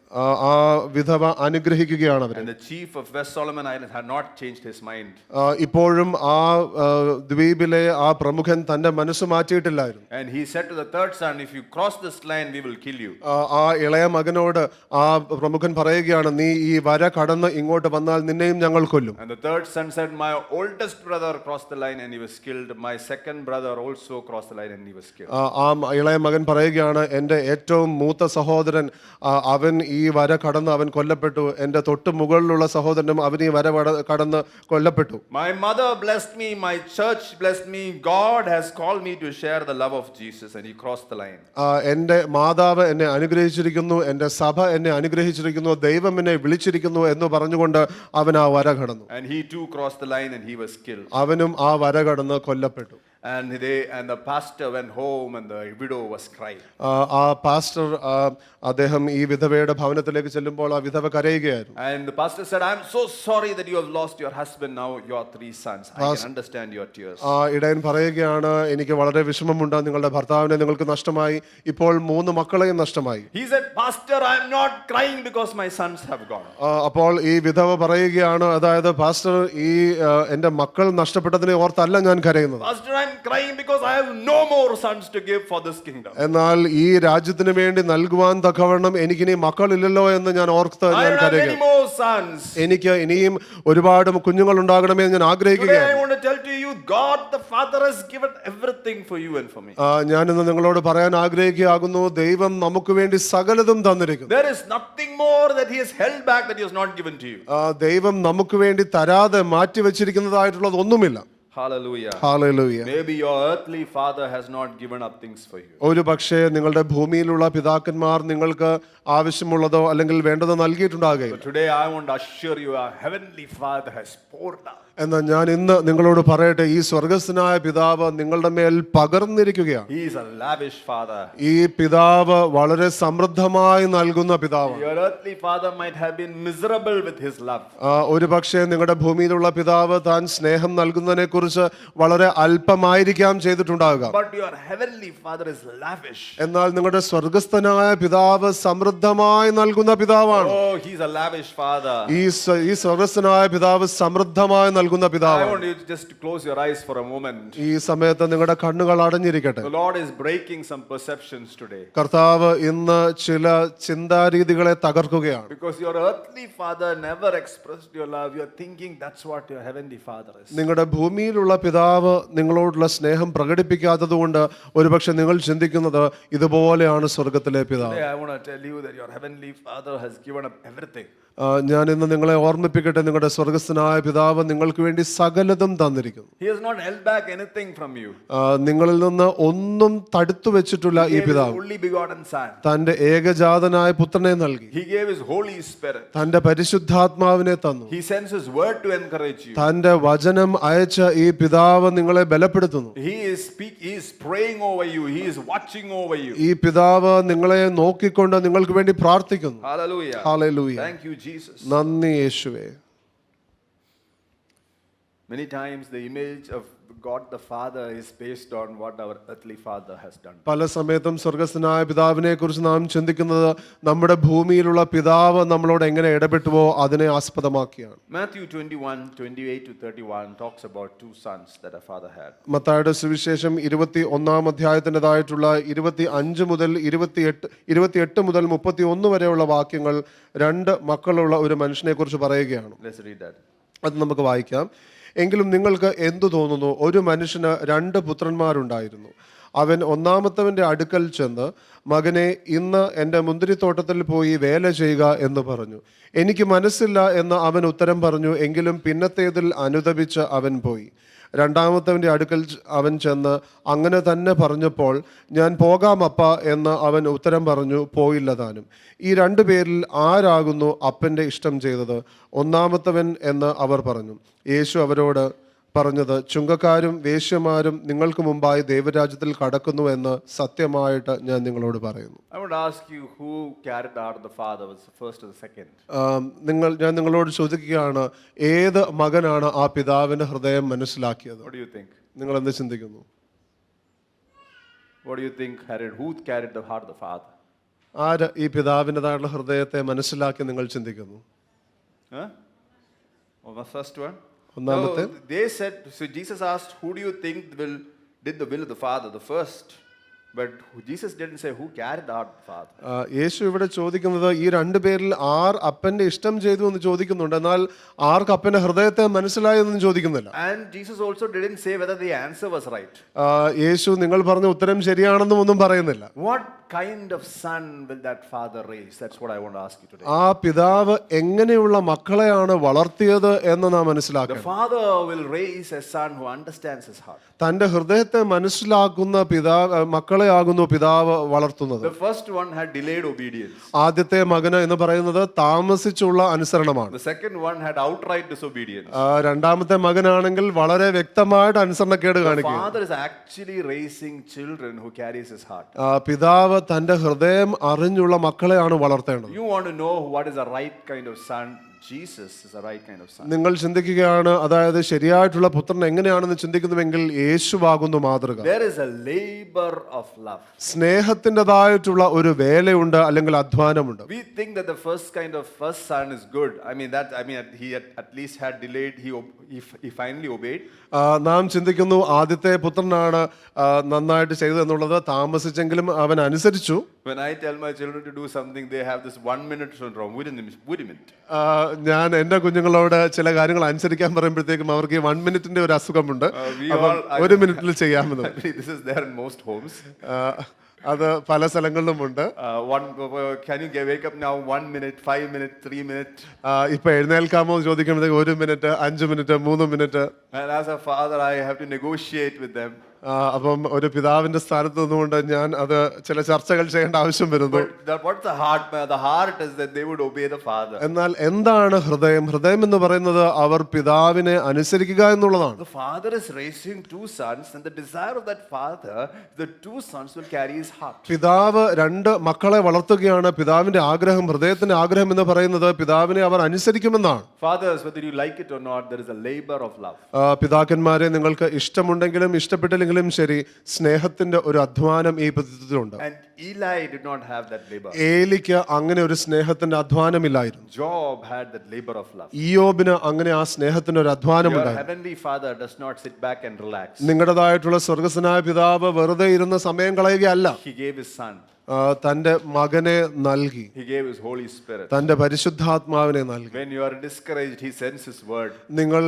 ആ വിധവ അനുഗ്രഹിക്കുകയാണ് അവരെ. And the chief of West Solomon Islands had not changed his mind. ഇപ്പോഴും ആ ദ്വീപിലെ ആ പ്രമുഖൻ തന്റെ മനസ്സ് മാറ്റിയിട്ടില്ലായിരുന്നു. And he said to the third son, if you cross this line we will kill you. ആ ഇളയ മകനോട് ആ പ്രമുഖൻ പറയുകയാണ്, നീ ഈ വര കടന്ന് ഇങ്ങോട്ട് വന്നാൽ നിന്നെയും ഞങ്ങൾ കൊല്ലും. And the third son said, my oldest brother crossed the line and he was killed. My second brother also crossed the line and he was killed. ആ ഇളയ മകൻ പറയുകയാണ്, എൻ്റെ ഏറ്റവും മൂത്ത സഹോദരൻ അവൻ ഈ വര കടന്ന് അവൻ കൊല്ലപ്പെട്ടു. എൻ്റെ തൊട്ട് മുകളിലുള്ള സഹോദരനും അവൻ ഈ വര കടന്ന് കൊല്ലപ്പെട്ടു. My mother blessed me, my church blessed me. God has called me to share the love of Jesus and he crossed the line. എൻ്റെ മാതാവ് എന്നെ അനുഗ്രഹിച്ചിരിക്കുന്നു, എൻ്റെ സഭ എന്നെ അനുഗ്രഹിച്ചിരിക്കുന്നു, ദൈവം എന്നെ വിളിച്ചിരിക്കുന്നു എന്ന് പറഞ്ഞുകൊണ്ട് അവൻ ആ വര കടന്നു. And he too crossed the line and he was killed. അവനും ആ വര കടന്ന് കൊല്ലപ്പെട്ടു. And the pastor went home and the widow was crying. ആ പാസ്റ്റർ അദ്ദേഹം ഈ വിധവയുടെ ഭവനത്തിലേക്ക് ചെല്ലുമ്പോൾ ആ വിധവ കരയുകയായിരുന്നു. And the pastor said, I'm so sorry that you have lost your husband, now your 3 sons. I can understand your tears. ഇടയൻ പറയുകയാണ്, എനിക്ക് വളരെ വിഷമമുണ്ട്, നിങ്ങളുടെ ഭർത്താവിനെ നിങ്ങൾക്ക് നഷ്ടമായി, ഇപ്പോൾ 3 മക്കളെയും നഷ്ടമായി. He said, Pastor, I'm not crying because my sons have gone. അപ്പോൾ ഈ വിധവ പറയുകയാണ്, അതായത് പാസ്റ്റർ, ഈ എൻ്റെ മക്കൾ നഷ്ടപ്പെട്ടതിനെ ഓർത്തല്ല ഞാൻ കരയുന്നത്. Pastor, I'm crying because I have no more sons to give for this kingdom. എന്നാൽ ഈ രാജ്യത്തിന് വേണ്ടി നൽകുവാൻ തക്കവണ്ണം എനിക്കിനി മക്കളില്ലല്ലോ എന്ന് ഞാൻ ഓർത്ത് ഞാൻ കരയുകയാണ്. എനിക്ക് ഇനിയും ഒരുപാട് കുഞ്ഞുങ്ങൾ ഉണ്ടാകണമെന്ന് ഞാൻ ആഗ്രഹിക്കുകയാണ്. Today I want to tell to you, God the Father has given everything for you and for me. ഞാൻ ഇന്ന് നിങ്ങളോട് പറയാൻ ആഗ്രഹിക്കുകയാകുന്നു, ദൈവം നമുക്ക് വേണ്ടി സകലതും തന്നിരിക്കുന്നു. There is nothing more that he has held back that he has not given to you. ദൈവം നമുക്ക് വേണ്ടി തരാതെ മാറ്റി വെച്ചിരിക്കുന്നതായിട്ടുള്ളത് ഒന്നുമില്ല. Hallelujah. Hallelujah. Maybe your earthly father has not given up things for you. ഒരു പക്ഷേ നിങ്ങളുടെ ഭൂമിയിലുള്ള പിതാക്കന്മാർ നിങ്ങൾക്ക് ആവശ്യമുള്ളതോ അല്ലെങ്കിൽ വേണ്ടതോ നൽകിയിട്ടുണ്ടാകുകയില്ല. But today I want to assure you, our heavenly Father has poured out. എന്നാൽ ഞാൻ ഇന്ന് നിങ്ങളോട് പറയട്ടെ, ഈ സ്വർഗസ്ഥനായ പിതാവ് നിങ്ങളുടെ മേൽ പകർന്നിരിക്കുകയാണ്. He is a lavish father. ഈ പിതാവ് വളരെ സമൃദ്ധമായി നൽകുന്ന പിതാവാണ്. Your earthly father might have been miserable with his love. ഒരു പക്ഷേ നിങ്ങളുടെ ഭൂമിയിലുള്ള പിതാവ് താൻ സ്നേഹം നൽകുന്നതിനെ കുറിച്ച് വളരെ അല്പമായിരിക്കാം ചെയ്തിട്ടുണ്ടാകുക. But your heavenly father is lavish. എന്നാൽ നിങ്ങളുടെ സ്വർഗസ്ഥനായ പിതാവ് സമൃദ്ധമായി നൽകുന്ന പിതാവാണ്. Oh, he's a lavish father. ഈ സ്വർഗസ്ഥനായ പിതാവ് സമൃദ്ധമായി നൽകുന്ന പിതാവാണ്. I want you to just close your eyes for a moment. ഈ സമയത്ത് നിങ്ങളുടെ കണ്ണുകൾ അടഞ്ഞിരിക്കട്ടെ. The Lord is breaking some perceptions today. കർത്താവ് ഇന്ന് ചില ചിന്താരീതികളെ തകർക്കുകയാണ്. Because your earthly father never expressed your love, you are thinking that's what your heavenly father is. നിങ്ങളുടെ ഭൂമിയിലുള്ള പിതാവ് നിങ്ങളോടുള്ള സ്നേഹം പ്രകടിപ്പിക്കാത്തതുകൊണ്ട് ഒരുപക്ഷെ നിങ്ങൾ ചിന്തിക്കുന്നത് ഇതുപോലെയാണ് സ്വർഗത്തിലെ പിതാവ്. Today I want to tell you that your heavenly father has given up everything. ഞാൻ ഇന്ന് നിങ്ങളെ ഓർമ്മിപ്പിക്കട്ടെ, നിങ്ങളുടെ സ്വർഗസ്ഥനായ പിതാവ് നിങ്ങൾക്ക് വേണ്ടി സകലതും തന്നിരിക്കുന്നു. He has not held back anything from you. നിങ്ങളിൽ നിന്ന് ഒന്നും തടുത്തു വെച്ചിട്ടില്ല ഈ പിതാവ്. Only begotten son. തന്റെ ഏകജാതനായ പുത്രനെ നൽകി. He gave his Holy Spirit. തന്റെ പരിശുദ്ധാത്മാവിനെ തന്നു. He sends his word to encourage you. തന്റെ വചനം അയച്ച ഈ പിതാവ് നിങ്ങളെ ബലപ്പെടുത്തുന്നു. He is praying over you. He is watching over you. ഈ പിതാവ് നിങ്ങളെ നോക്കിക്കൊണ്ട് നിങ്ങൾക്ക് വേണ്ടി പ്രാർത്ഥിക്കുന്നു. Hallelujah. Hallelujah. Thank you, Jesus. നന്ദി യേശുവേ. Many times the image of God the Father is based on what our earthly father has done. പല സമയത്തും സ്വർഗസ്ഥനായ പിതാവിനെ കുറിച്ച് നാം ചിന്തിക്കുന്നത് നമ്മുടെ ഭൂമിയിലുള്ള പിതാവ് നമ്മളോട് എങ്ങനെ ഇടപെട്ടുവോ അതിനെ ആസ്പദമാക്കിയാണ്. Matthew 21:28-31 talks about two sons that a father had. മത്തായിയുടെ സുവിശേഷം 21 അധ്യായത്തിൻ്റെതായിട്ടുള്ള 25 മുതൽ 28 മുതൽ 31 വരെയുള്ള വാക്യങ്ങൾ രണ്ട് മക്കളുള്ള ഒരു മനുഷ്യനെ കുറിച്ച് പറയുകയാണ്. Let's read that. അത് നമുക്ക് വായിക്കാം. എങ്കിലും നിങ്ങൾക്ക് എന്തു തോന്നുന്നു? ഒരു മനുഷ്യന് 2 പുത്രന്മാരുണ്ടായിരുന്നു. അവൻ ഒന്നാമത്തവന്റെ അടുക്കൽ ചെന്ന്, മകനെ, ഇന്ന് എൻ്റെ മുന്തിരിത്തോട്ടത്തിൽ പോയി വേല ചെയ്യുക എന്ന് പറഞ്ഞു. എനിക്ക് മനസ്സില്ല എന്ന് അവൻ ഉത്തരം പറഞ്ഞു. എങ്കിലും പിന്നത്തേതിൽ അനുതപിച്ച് അവൻ പോയി. രണ്ടാമത്തവന്റെ അടുക്കൽ അവൻ ചെന്ന് അങ്ങനെ തന്നെ പറഞ്ഞപ്പോൾ, ഞാൻ പോകാം അപ്പ എന്ന് അവൻ ഉത്തരം പറഞ്ഞു. പോയില്ല താനും. ഈ 2 പേരിൽ ആരാകുന്നു അപ്പൻ്റെ ഇഷ്ടം ചെയ്തത്? ഒന്നാമത്തവൻ എന്ന് അവർ പറഞ്ഞു. യേശു അവരോട് പറഞ്ഞത്, ചുങ്കക്കാരും വേശ്യമാരും നിങ്ങൾക്ക് മുമ്പായി ദൈവരാജ്യത്തിൽ കടക്കുന്നു എന്ന് സത്യമായിട്ട് ഞാൻ നിങ്ങളോട് പറയുന്നു. I would ask you, who carried the heart of the father, was the first or the second? ഞാൻ നിങ്ങളോട് ചോദിക്കുകയാണ്, ഏത് മകനാണ് ആ പിതാവിന്റെ ഹൃദയം മനസ്സിലാക്കിയത്? What do you think? നിങ്ങൾ എന്ത് ചിന്തിക്കുന്നു? What do you think who carried the heart of the father? ആര് ഈ പിതാവിൻ്റെതായിട്ടുള്ള ഹൃദയത്തെ മനസ്സിലാക്കി നിങ്ങൾ ചിന്തിക്കുന്നു? Huh? Or the first one? ഒന്നാമത്തെ. No, they said, so Jesus asked, who do you think did the will of the father, the first? But Jesus didn't say who carried the heart of the father. യേശു ഇവിടെ ചോദിക്കുന്നത് ഈ 2 പേരിൽ R അപ്പന്റെ ഇഷ്ടം ചെയ്തു എന്ന് ചോദിക്കുന്നുണ്ട്. എന്നാൽ ആർക്ക് അപ്പന്റെ ഹൃദയത്തെ മനസ്സിലായി എന്ന് ചോദിക്കുന്നില്ല. And Jesus also didn't say whether the answer was right. യേശു നിങ്ങൾ പറഞ്ഞ ഉത്തരം ശരിയാണെന്നും ഒന്നും പറയുന്നില്ല. What kind of son will that father raise? That's what I want to ask you today. ആ പിതാവ് എങ്ങനെയുള്ള മക്കളെയാണ് വളർത്തിയത് എന്ന് നാം മനസ്സിലാക്കണം. The father will raise a son who understands his heart. തന്റെ ഹൃദയത്തെ മനസ്സിലാക്കുന്ന മക്കളെയാകുന്നു പിതാവ് വളർത്തുന്നത്. The first one had delayed obedience. ആദ്യത്തെ മകന് എന്ന് പറയുന്നത് താമസിച്ചുള്ള അനുസരണമാണ്. The second one had outright disobedience. രണ്ടാമത്തെ മകനാണെങ്കിൽ വളരെ വ്യക്തമായിട്ട് അനുസരണക്കേട് കാണിക്കുക. The father is actually raising children who carries his heart. പിതാവ് തന്റെ ഹൃദയം അറിഞ്ഞുള്ള മക്കളെയാണ് വളർത്തേണ്ടത്. You want to know what is the right kind of son? Jesus is the right kind of son. നിങ്ങൾ ചിന്തിക്കുകയാണ്, അതായത് ശരിയായിട്ടുള്ള പുത്രൻ എങ്ങനെയാണെന്ന് ചിന്തിക്കുന്നുവെങ്കിൽ യേശുവാകുന്നു മാതൃക. There is a labor of love. സ്നേഹത്തിൻ്റെതായിട്ടുള്ള ഒരു വേലയുണ്ട്, അല്ലെങ്കിൽ അധ്വാനമുണ്ട്. We think that the first son is good. He at least had delayed. He finally obeyed. നാം ചിന്തിക്കുന്നു ആദ്യത്തെ പുത്രനാണ് നന്നായിട്ട് ചെയ്തതെന്നുള്ളത്. താമസിച്ചെങ്കിലും അവൻ അനുസരിച്ചു. When I tell my children to do something, they have this 1 minute syndrome. Wait a minute. ഞാൻ എൻ്റെ കുഞ്ഞുങ്ങളോട് ചില കാര്യങ്ങൾ അനുസരിക്കാൻ പറയുമ്പോഴത്തേക്കും അവർക്ക് 1 മിനിറ്റിന്റെ ഒരു അസുഖമുണ്ട്. 1 മിനിറ്റിൽ ചെയ്യാമെന്ന്. This is there in most homes. അത് പല സ്ഥലങ്ങളിലുമുണ്ട്. Can you wake up now? 1 minute, 5 minutes, 3 minutes. ഇപ്പൊ എഴുന്നേൽക്കാമോ എന്ന് ചോദിക്കുമ്പോഴത്തേക്ക് 1 minute, 5 minute, 3 minute. And as a father, I have to negotiate with them. അപ്പം ഒരു പിതാവിന്റെ സ്ഥാനത്ത് നിന്നുകൊണ്ട് ഞാൻ അത് ചില ചർച്ചകൾ ചെയ്യേണ്ട ആവശ്യം വരുന്നു. What's the heart? The heart is that they would obey the father. എന്നാൽ എന്താണ് ഹൃദയം? ഹൃദയം എന്ന് പറയുന്നത് അവർ പിതാവിനെ അനുസരിക്കുക എന്നുള്ളതാണ്. The father is raising 2 sons, and the desire of that father, the 2 sons will carry his heart. പിതാവ് 2 മക്കളെ വളർത്തുകയാണ്. പിതാവിന്റെ ആഗ്രഹം, ഹൃദയത്തിന്റെ ആഗ്രഹം എന്ന് പറയുന്നത് പിതാവിനെ അവർ അനുസരിക്കുമെന്നാണ്. Fathers, whether you like it or not, there is a labor of love. പിതാക്കന്മാരെ, നിങ്ങൾക്ക് ഇഷ്ടമുണ്ടെങ്കിലും ഇഷ്ടപ്പെട്ടില്ലെങ്കിലും ശരി, സ്നേഹത്തിന്റെ ഒരു അധ്വാനം ഈ പദ്ധതിയിലുണ്ട്. And Eli did not have that labor. ഏലിക്ക് അങ്ങനെ ഒരു സ്നേഹത്തിന്റെ അധ്വാനമില്ലായിരുന്നു. Job had that labor of love. ഇയ്യോബിന് അങ്ങനെ ആ സ്നേഹത്തിന്റെ ഒരു അധ്വാനമുണ്ടായിരുന്നു. Your heavenly father does not sit back and relax. നിങ്ങളുടേതായിട്ടുള്ള സ്വർഗ്ഗസ്ഥനായ പിതാവ് വെറുതെ ഇരുന്ന സമയം കളയുകയല്ല. He gave his son. തന്റെ മകനെ നൽകി. He gave his Holy Spirit. തന്റെ പരിശുദ്ധാത്മാവിനെ നൽകി. When you are discouraged, he sends his word. നിങ്ങൾ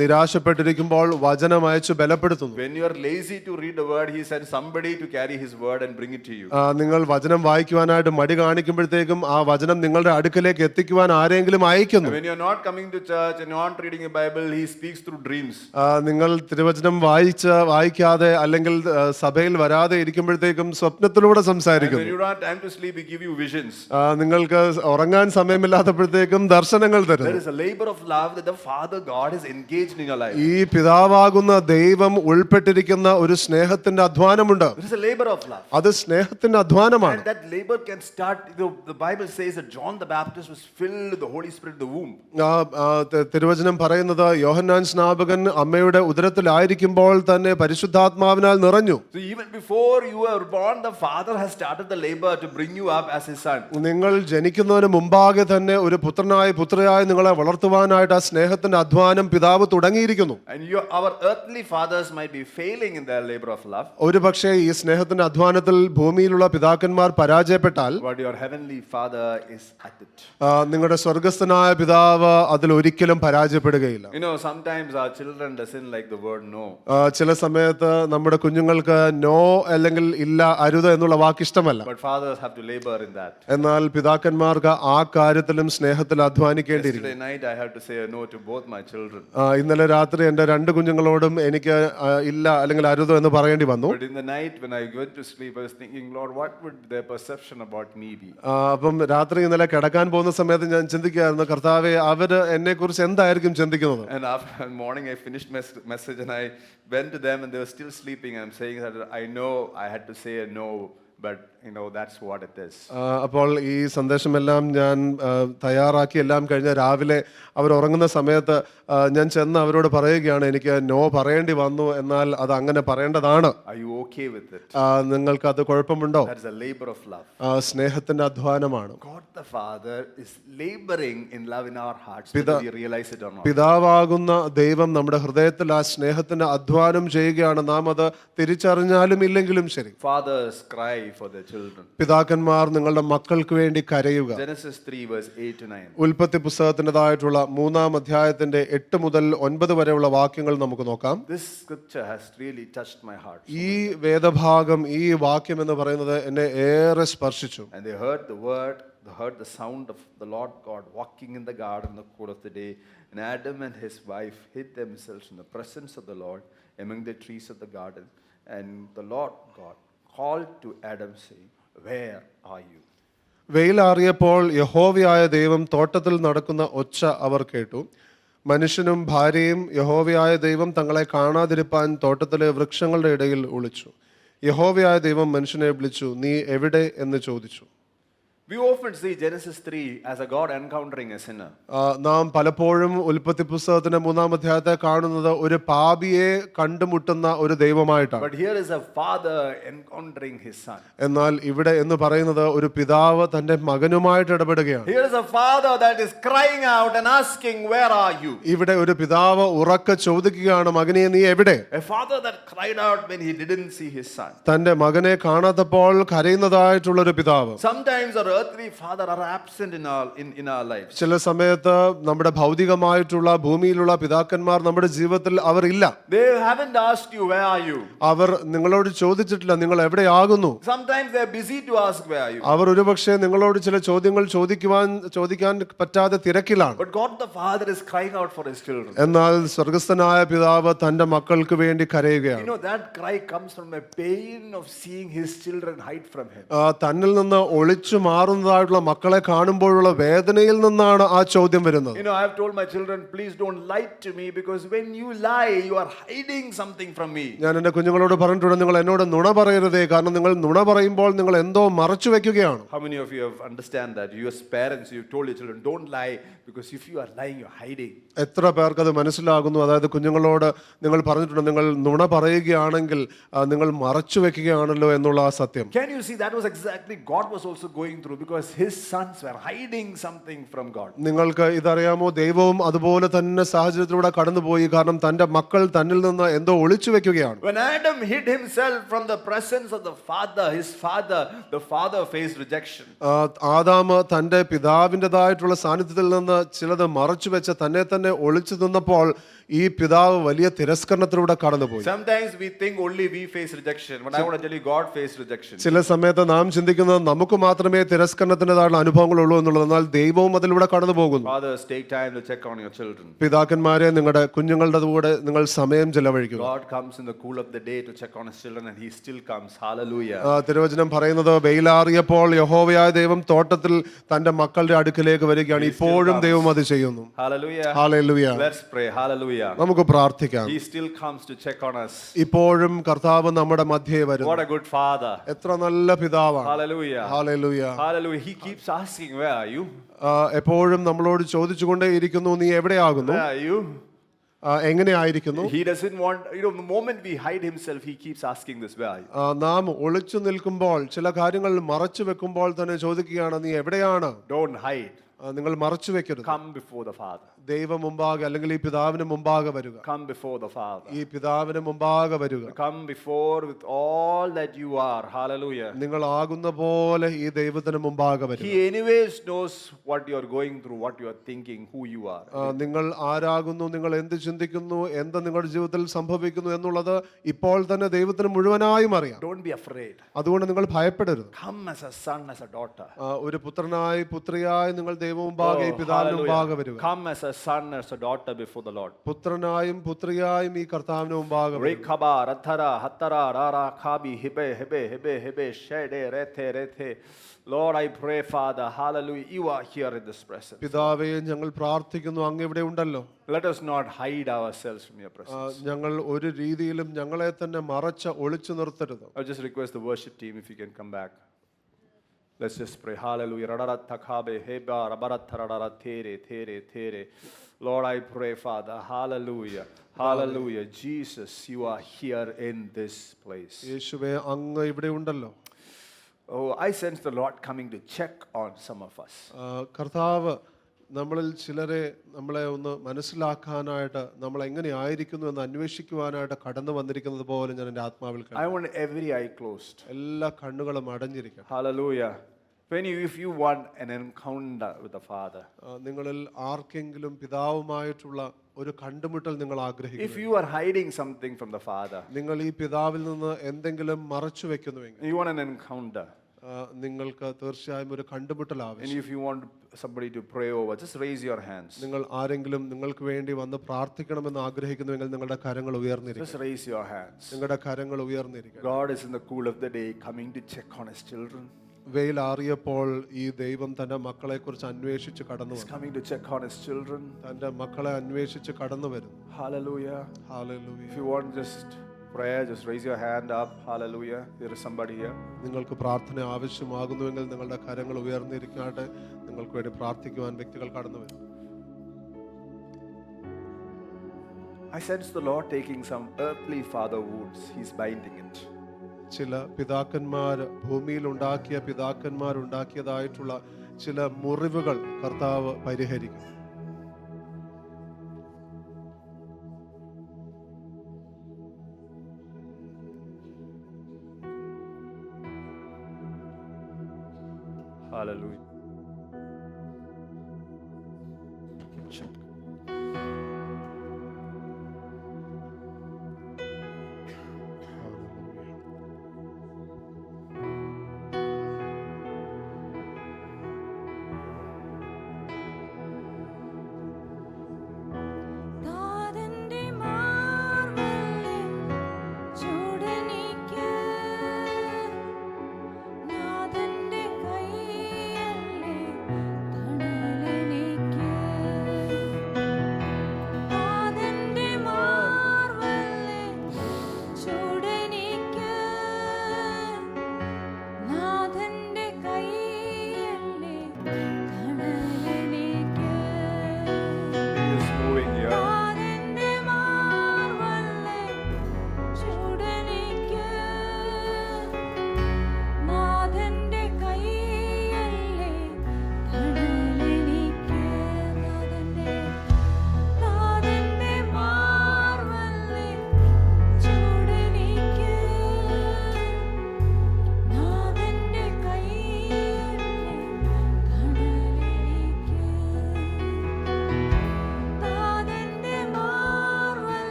നിരാശപ്പെട്ടിരിക്കുമ്പോൾ വചനം അയച്ചു ബലപ്പെടുത്തുന്നു. When you are lazy to read the word, he sends somebody to carry his word and bring it to you. നിങ്ങൾ വചനം വായിക്കുവാനായിട്ട് മടി കാണിക്കുമ്പോഴത്തേക്കും ആ വചനം നിങ്ങളുടെ അടുക്കലേക്ക് എത്തിക്കുവാൻ ആരെങ്കിലും അയക്കുന്നു. When you are not coming to church and not reading a Bible, he speaks through dreams. നിങ്ങൾ തിരുവചനം വായിക്കാതെ അല്ലെങ്കിൽ സഭയിൽ വരാതെ ഇരിക്കുമ്പോഴത്തേക്കും സ്വപ്നത്തിലൂടെ And when സംസാരിക്കുന്നു. you don't have time to sleep, we give you visions. നിങ്ങൾക്ക് ഉറങ്ങാൻ സമയമില്ലാത്തപ്പോഴത്തേക്കും ദർശനങ്ങൾ There തരുന്നു. is a labor of love that the Father God is engaged in your life. ഈ പിതാവാകുന്ന ദൈവം ഉൾപ്പെട്ടിരിക്കുന്ന ഒരു സ്നേഹത്തിന്റെ അധ്വാനമുണ്ട്. There is a labor of love. അത് സ്നേഹത്തിന്റെ അധ്വാനമാണ്. And that labor can start, the Bible says that John the Baptist was filled with the Holy Spirit in the womb. തിരുവചനം പറയുന്നത് യോഹന്നാൻ സ്നാപകൻ അമ്മയുടെ ഉദരത്തിലായിരിക്കുമ്പോൾ തന്നെ പരിശുദ്ധാത്മാവിനാൽ നിറഞ്ഞു. So even before you were born, the Father has started the labor to bring you up as His son. നിങ്ങൾ ജനിക്കുന്നതിന് മുമ്പാകെ തന്നെ ഒരു പുത്രനായി പുത്രയായി നിങ്ങളെ വളർത്തുവാനായിട്ട് ആ സ്നേഹത്തിന്റെ അധ്വാനം പിതാവ് തുടങ്ങിയിരിക്കുന്നു. And our earthly fathers might be failing in their labor of love. ഒരു പക്ഷേ ഈ സ്നേഹത്തിന്റെ അധ്വാനത്തിൽ ഭൂമിയിലുള്ള പിതാക്കന്മാർ പരാജയപ്പെട്ടാൽ But your heavenly Father is at it. നിങ്ങളുടെ സ്വർഗസ്ഥനായ പിതാവ് അതിൽ ഒരിക്കലും പരാജയപ്പെടുകയില്ല. You know, sometimes our children doesn't like the word no. ചില സമയത്ത് നമ്മുടെ കുഞ്ഞുങ്ങൾക്ക് നോ അല്ലെങ്കിൽ ഇല്ല, അരുത് എന്നുള്ള വാക്ക് ഇഷ്ടമല്ല. But fathers have to labor in that. എന്നാൽ പിതാക്കന്മാർക്ക് ആ കാര്യത്തിലും സ്നേഹത്തിൽ അധ്വാനിക്കേണ്ടിയിരിക്കും. Yesterday night I had to say a no to both my children. ഇന്നലെ രാത്രി എൻ്റെ രണ്ട് കുഞ്ഞുങ്ങളോടും എനിക്ക് ഇല്ല അല്ലെങ്കിൽ അരുത് എന്ന് പറയേണ്ടി വന്നു. But in the night when I went to sleep, I was thinking, Lord, what would their perception about me be? അപ്പം രാത്രി ഇന്നലെ കിടക്കാൻ പോകുന്ന സമയത്ത് ഞാൻ ചിന്തിക്കുകയായിരുന്നു, കർത്താവെ അവര് എന്നെ കുറിച്ച് എന്തായിരിക്കും ചിന്തിക്കുന്നത്. And after morning I finished message and I went to them and they were still sleeping. I'm saying that I know I had to say a no, but you know that's what it is. അപ്പോൾ ഈ സന്ദേശമെല്ലാം ഞാൻ തയ്യാറാക്കി എല്ലാം കഴിഞ്ഞ രാവിലെ അവർ ഉറങ്ങുന്ന സമയത്ത് ഞാൻ ചെന്ന് അവരോട് പറയുകയാണ്, എനിക്ക് നോ പറയേണ്ടി വന്നു, എന്നാൽ അത് അങ്ങനെ പറയേണ്ടതാണ്. Are you okay with it? നിങ്ങൾക്ക് അത് കുഴപ്പമുണ്ടോ? That is a labor of love. സ്നേഹത്തിന്റെ അധ്വാനമാണ്. God the Father is laboring in love in our hearts, whether we realize it or not. പിതാവാകുന്ന ദൈവം നമ്മുടെ ഹൃദയത്തിൽ ആ സ്നേഹത്തിന്റെ അധ്വാനം ചെയ്യുകയാണ്, നാം അത് തിരിച്ചറിഞ്ഞാലും ഇല്ലെങ്കിലും ശരി. Fathers cry for their children. പിതാക്കന്മാർ നിങ്ങളുടെ മക്കൾക്ക് വേണ്ടി കരയുക. Genesis 3 verse 8 to 9. ഉൽപ്പത്തി പുസ്തകത്തിൻ്റെതായിട്ടുള്ള 3-ാം അധ്യായത്തിന്റെ 8 മുതൽ 9 വരെയുള്ള വാക്യങ്ങൾ നമുക്ക് നോക്കാം. This scripture has really touched my heart. ഈ വേദഭാഗം, ഈ വാക്യം എന്ന് പറയുന്നത് എന്നെ ഏറെ സ്പർശിച്ചു. And they heard the word, they heard the sound of the Lord God walking in the garden in the cool of the day. And Adam and his wife hid themselves in the presence of the Lord among the trees of the garden. And the Lord God called to Adam, saying, Where are you? വെയിലാറിയപ്പോൾ യഹോവയായ ദൈവം തോട്ടത്തിൽ നടക്കുന്ന ഒച്ച അവർ കേട്ടു. മനുഷ്യനും ഭാര്യയും യഹോവയായ ദൈവം തങ്ങളെ കാണാതിരിപ്പാൻ തോട്ടത്തിലെ വൃക്ഷങ്ങളുടെ ഇടയിൽ ഒളിച്ചു. യഹോവയായ ദൈവം മനുഷ്യനെ വിളിച്ചു, നീ എവിടെ എന്ന് ചോദിച്ചു. We often see Genesis 3 as a God encountering a sinner. നാം പലപ്പോഴും ഉൽപ്പത്തി പുസ്തകത്തിന്റെ 3-ാം അധ്യായത്തെ കാണുന്നത് ഒരു പാപിയെ കണ്ടുമുട്ടുന്ന ഒരു ദൈവമായിട്ടാണ്. But here is a father encountering his son. എന്നാൽ ഇവിടെ എന്ന് പറയുന്നത് ഒരു പിതാവ് തന്റെ മകനുമായിട്ട് ഇടപെടുകയാണ്. Here is a father that is crying out and asking, Where are you? ഇവിടെ ഒരു പിതാവ് ഉറക്കെ ചോദിക്കുകയാണ്, മകനെ നീ എവിടെ? A father that cried out when he didn't see his son. തന്റെ മകനെ കാണാത്തപ്പോൾ കരയുന്നതായിട്ടുള്ള ഒരു പിതാവ്. Sometimes our earthly father are absent in our lives. ചില സമയത്ത് നമ്മുടെ ഭൗതികമായിട്ടുള്ള ഭൂമിയിലുള്ള പിതാക്കന്മാർ നമ്മുടെ ജീവിതത്തിൽ അവർ ഇല്ല. They haven't asked you, Where are you? അവർ നിങ്ങളോട് ചോദിച്ചിട്ടില്ല, നിങ്ങൾ എവിടെയാകുന്നു. Sometimes they are busy to ask, Where are you? അവർ ഒരുപക്ഷെ നിങ്ങളോട് ചില ചോദ്യങ്ങൾ ചോദിക്കാൻ പറ്റാതെ തിരക്കിലാണ്. But God the Father is crying out for his children. എന്നാൽ സ്വർഗസ്ഥനായ പിതാവ് തന്റെ മക്കൾക്ക് വേണ്ടി കരയുകയാണ്. You know, that cry comes from a pain of seeing his children hide from him. തന്നിൽ നിന്ന് ഒളിച്ചു മാറുന്നതായിട്ടുള്ള മക്കളെ കാണുമ്പോഴുള്ള വേദനയിൽ നിന്നാണ് ആ ചോദ്യം വരുന്നത്. You know, I have told my children, please don't lie to me, because when you lie, you are hiding something from me. ഞാൻ എൻ്റെ കുഞ്ഞുങ്ങളോട് പറഞ്ഞിട്ടുണ്ട്, നിങ്ങൾ എന്നോട് നുണ പറയരുതേ, കാരണം നിങ്ങൾ നുണ പറയുമ്പോൾ നിങ്ങൾ എന്തോ മറച്ചു വെക്കുകയാണ്. How many of you have understand that? You as parents, you told your children, don't lie, because if you are lying, you are hiding. എത്ര പേർക്ക് അത് മനസ്സിലാകുന്നു? അതായത് കുഞ്ഞുങ്ങളോട് നിങ്ങൾ പറഞ്ഞിട്ടുണ്ട്, നിങ്ങൾ നുണ പറയുകയാണെങ്കിൽ നിങ്ങൾ മറച്ചു വെക്കുകയാണല്ലോ എന്നുള്ള ആ സത്യം. Can you see that was exactly God was also going through, because his sons were hiding something from God. നിങ്ങൾക്ക് ഇതറിയാമോ? ദൈവവും അതുപോലെ തന്നെ സാഹചര്യത്തിലൂടെ കടന്നുപോയി, കാരണം തന്റെ മക്കൾ തന്നിൽ നിന്ന് എന്തോ ഒളിച്ചു വെക്കുകയാണ്. When Adam hid himself from the presence of the father, his father, the father faced rejection. Adam തന്റെ പിതാവിൻ്റെതായിട്ടുള്ള സാന്നിധ്യത്തിൽ നിന്ന് ചിലത് മറച്ചു വെച്ച് തന്നെ ഒളിച്ചു നിന്നപ്പോൾ ഈ പിതാവ് വലിയ തിരസ്കരണത്തിലൂടെ കടന്നുപോയി. Sometimes we think only we face rejection, but I want to tell you, God faced rejection. ചില സമയത്ത് നാം ചിന്തിക്കുന്നത് നമുക്ക് മാത്രമേ തിരസ്കരണത്തിൻ്റെതായുള്ള അനുഭവങ്ങളുള്ളൂ എന്നുള്ളത്. എന്നാൽ ദൈവവും അതിലൂടെ കടന്നു പോകുന്നു. Fathers, take time to check on your children. പിതാക്കന്മാരെ, നിങ്ങളുടെ കുഞ്ഞുങ്ങളുടെ കൂടെ നിങ്ങൾ സമയം ചെലവഴിക്കുക. God comes in the cool of the day to check on his children, and he still comes. Hallelujah. തിരുവചനം പറയുന്നത് വെയിലാറിയപ്പോൾ യഹോവയായ ദൈവം തോട്ടത്തിൽ തന്റെ മക്കളുടെ അടുക്കലേക്ക് വരികയാണ്. ഇപ്പോഴും ദൈവം അത് ചെയ്യുന്നു. Hallelujah. Hallelujah. Let's pray. Hallelujah. നമുക്ക് പ്രാർത്ഥിക്കാം. He still comes to check on us. ഇപ്പോഴും കർത്താവ് നമ്മുടെ മധ്യേ വരുന്നു. What a good father. എത്ര നല്ല പിതാവാണ്. Hallelujah. Hallelujah. Hallelujah. He keeps asking, where are you? എപ്പോഴും നമ്മളോട് ചോദിച്ചുകൊണ്ടേ ഇരിക്കുന്നു, നീ എവിടെയാകുന്നു, Where are you? എങ്ങനെയായിരിക്കുന്നു. He doesn't want, the moment we hide himself, he keeps asking this, where are you? നാം ഒളിച്ചു നിൽക്കുമ്പോൾ, ചില കാര്യങ്ങൾ മറച്ചു വെക്കുമ്പോൾ തന്നെ ചോദിക്കുകയാണ്, നീ എവിടെയാണ്. Don't hide. നിങ്ങൾ മറച്ചു വെക്കരുത്. Come before the Father. ദൈവം മുമ്പാകെ, അല്ലെങ്കിൽ ഈ പിതാവിന് മുമ്പാകെ വരിക. Come before the Father. ഈ പിതാവിന് മുമ്പാകെ വരിക. Come before with all that you are. Hallelujah. നിങ്ങൾ ആകുന്ന പോലെ ഈ ദൈവത്തിന് മുമ്പാകെ വരിക. He anyways knows what you are going through, what you are thinking, who you are. നിങ്ങൾ ആരാകുന്നു, നിങ്ങൾ എന്ത് ചിന്തിക്കുന്നു, എന്ത് നിങ്ങളുടെ ജീവിതത്തിൽ സംഭവിക്കുന്നു എന്നുള്ളത് ഇപ്പോൾ തന്നെ ദൈവത്തിന് മുഴുവനായും അറിയാം. Don't be afraid. അതുകൊണ്ട് നിങ്ങൾ ഭയപ്പെടരുത്. Come as a son, as a daughter. ഒരു പുത്രനായി, പുത്രിയായി നിങ്ങൾ ദൈവം മുമ്പാകെ, ഈ പിതാവിന് മുമ്പാകെ വരിക. Come as a son, as a daughter before the Lord. പുത്രനായും പുത്രിയായും ഈ കർത്താവിന് മുമ്പാകെ വരിക. Rekaba rathara hatara rara khabi hibe hebe hebe hebe shede rethe rethe. Lord, I pray, Father, hallelujah, you are here in this presence. പിതാവേ, ഞങ്ങൾ പ്രാർത്ഥിക്കുന്നു, അങ്ങ് ഇവിടെ ഉണ്ടല്ലോ. Let us not hide ourselves from your presence. ഞങ്ങൾ ഒരു രീതിയിലും ഞങ്ങളെ തന്നെ മറച്ച് ഒളിച്ചു നിർത്തരുത്. I just request the worship team if you can come back. Let's just pray. Hallelujah. Radaratakabe heba rabaratharara there there there. Lord, I pray, Father. Hallelujah. Hallelujah. Jesus, you are here in this place. യേശുവേ, അങ്ങ് ഇവിടെ ഉണ്ടല്ലോ. Oh, I sense the Lord coming to check on some of us. കർത്താവ് നമ്മളിൽ ചിലരെ, നമ്മളെ ഒന്ന് മനസ്സിലാക്കാനായിട്ട്, നമ്മൾ എങ്ങനെയായിരിക്കുന്നു എന്ന് അന്വേഷിക്കുവാനായിട്ട് കടന്നു വന്നിരിക്കുന്നത് പോലെ ഞാൻ എൻ്റെ ആത്മാവിൽ I want every eye closed. എല്ലാ കണ്ണുകളും അടഞ്ഞിരിക്കണം. Hallelujah. If you want an encounter with the Father, നിങ്ങളിൽ ആർക്കെങ്കിലും പിതാവുമായിട്ടുള്ള ഒരു കണ്ടുമുട്ടൽ നിങ്ങൾ ആഗ്രഹിക്കുന്നു, if you are hiding something from the Father, നിങ്ങൾ ഈ പിതാവിൽ നിന്ന് എന്തെങ്കിലും മറച്ചു വെക്കുന്നുവെങ്കിൽ, you want an encounter, നിങ്ങൾക്ക് തീർച്ചയായും ഒരു കണ്ടുമുട്ടൽ and ആവശ്യം. if you want somebody to pray over, just raise your hands. നിങ്ങൾ ആരെങ്കിലും നിങ്ങൾക്ക് വേണ്ടി വന്ന് പ്രാർത്ഥിക്കണമെന്ന് ആഗ്രഹിക്കുന്നുവെങ്കിൽ നിങ്ങളുടെ കരങ്ങൾ ഉയർന്നിരിക്കും. Just raise your hands. നിങ്ങളുടെ കരങ്ങൾ ഉയർന്നിരിക്കും. God is in the cool of the day coming to check on his children. വെയിലാറിയപ്പോൾ ഈ ദൈവം തന്റെ മക്കളെ കുറിച്ച് അന്വേഷിച്ച് കടന്നു He's വന്നു. coming to check on his children. തന്റെ മക്കളെ അന്വേഷിച്ച് കടന്നു വരുന്നു. Hallelujah. Hallelujah. If you want just prayer, just raise your hand up. Hallelujah. There is somebody here. നിങ്ങൾക്ക് പ്രാർത്ഥന ആവശ്യമാകുന്നുവെങ്കിൽ നിങ്ങളുടെ കരങ്ങൾ ഉയർന്നിരിക്കട്ടെ. നിങ്ങൾക്ക് വേണ്ടി പ്രാർത്ഥിക്കുവാൻ വ്യക്തികൾ കടന്നു വരും. I sense the Lord taking some earthly father wounds. He's binding it. ചില പിതാക്കന്മാർ, ഭൂമിയിൽ ഉണ്ടാക്കിയ പിതാക്കന്മാരുണ്ടാക്കിയതായിട്ടുള്ള ചില മുറിവുകൾ കർത്താവ് പരിഹരിക്കും. Hallelujah. Check.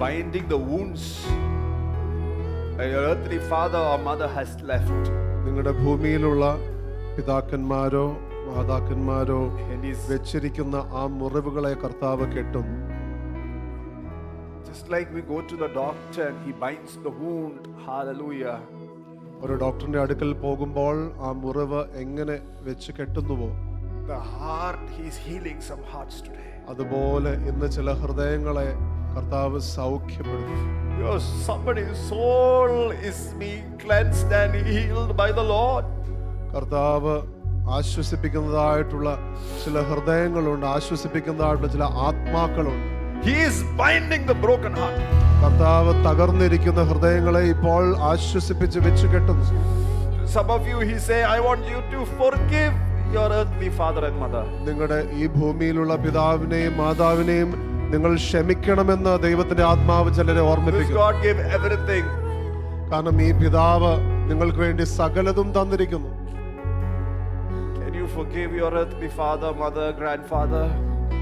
binding the wounds your earthly father or mother has left. നിങ്ങളുടെ ഭൂമിയിലുള്ള പിതാക്കന്മാരോ മാതാക്കന്മാരോ And he's വെച്ചിരിക്കുന്ന ആ മുറിവുകളെ കർത്താവ് കെട്ടും. just like we go to the doctor and he binds the wound. Hallelujah. ഒരു ഡോക്ടറിന്റെ അടുക്കൽ പോകുമ്പോൾ ആ മുറിവ് എങ്ങനെ വെച്ച് കെട്ടുന്നുവോ, The heart, he's healing some hearts today. അതുപോലെ ഇന്ന് ചില ഹൃദയങ്ങളെ കർത്താവ് സൗഖ്യപ്പെടുത്തും. Somebody's soul is being cleansed and healed by the Lord. കർത്താവ് ആശ്വസിപ്പിക്കുന്നതായിട്ടുള്ള ചില ഹൃദയങ്ങളുണ്ട്, ആശ്വസിപ്പിക്കുന്നതായിട്ടുള്ള ചില ആത്മാക്കളുണ്ട്. He is binding the broken heart. കർത്താവ് തകർന്നിരിക്കുന്ന ഹൃദയങ്ങളെ ഇപ്പോൾ ആശ്വസിപ്പിച്ച് വെച്ച് കെട്ടുന്നു. Some of you, he say, I want you to forgive your earthly father and mother. നിങ്ങളുടെ ഈ ഭൂമിയിലുള്ള പിതാവിനെയും മാതാവിനെയും നിങ്ങൾ ക്ഷമിക്കണമെന്ന് ദൈവത്തിന്റെ ആത്മാവ് ചിലരെ This ഓർമ്മിപ്പിക്കും. God gave everything. കാരണം ഈ പിതാവ് നിങ്ങൾക്ക് വേണ്ടി സകലതും തന്നിരിക്കുന്നു. Can you forgive your earthly father, mother, grandfather?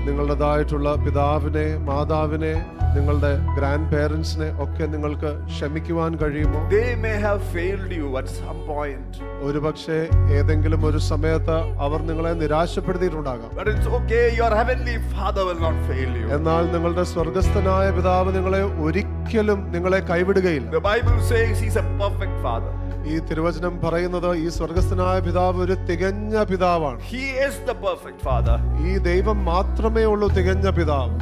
നിങ്ങളുടേതായിട്ടുള്ള പിതാവിനെ മാതാവിനെ നിങ്ങളുടെ ഗ്രാൻഡ് പേരൻസിനെ ഒക്കെ നിങ്ങൾക്ക് ക്ഷമിക്കുവാൻ കഴിയുമോ? They may have failed you at some point. ഒരുപക്ഷെ ഏതെങ്കിലും ഒരു സമയത്ത് അവർ നിങ്ങളെ നിരാശപ്പെടുത്തിയിട്ടുണ്ടാകാം. But it's okay, your heavenly father will not fail you. എന്നാൽ നിങ്ങളുടെ സ്വർഗസ്ഥനായ പിതാവ് നിങ്ങളെ ഒരിക്കലും നിങ്ങളെ കൈവിടുകയില്ല. The Bible says he's a perfect father. ഈ തിരുവചനം പറയുന്നത് ഈ സ്വർഗസ്ഥനായ പിതാവ് ഒരു തികഞ്ഞ പിതാവാണ്. He is the perfect father. ഈ ദൈവം മാത്രമേ ഉള്ളൂ തികഞ്ഞ പിതാവ്.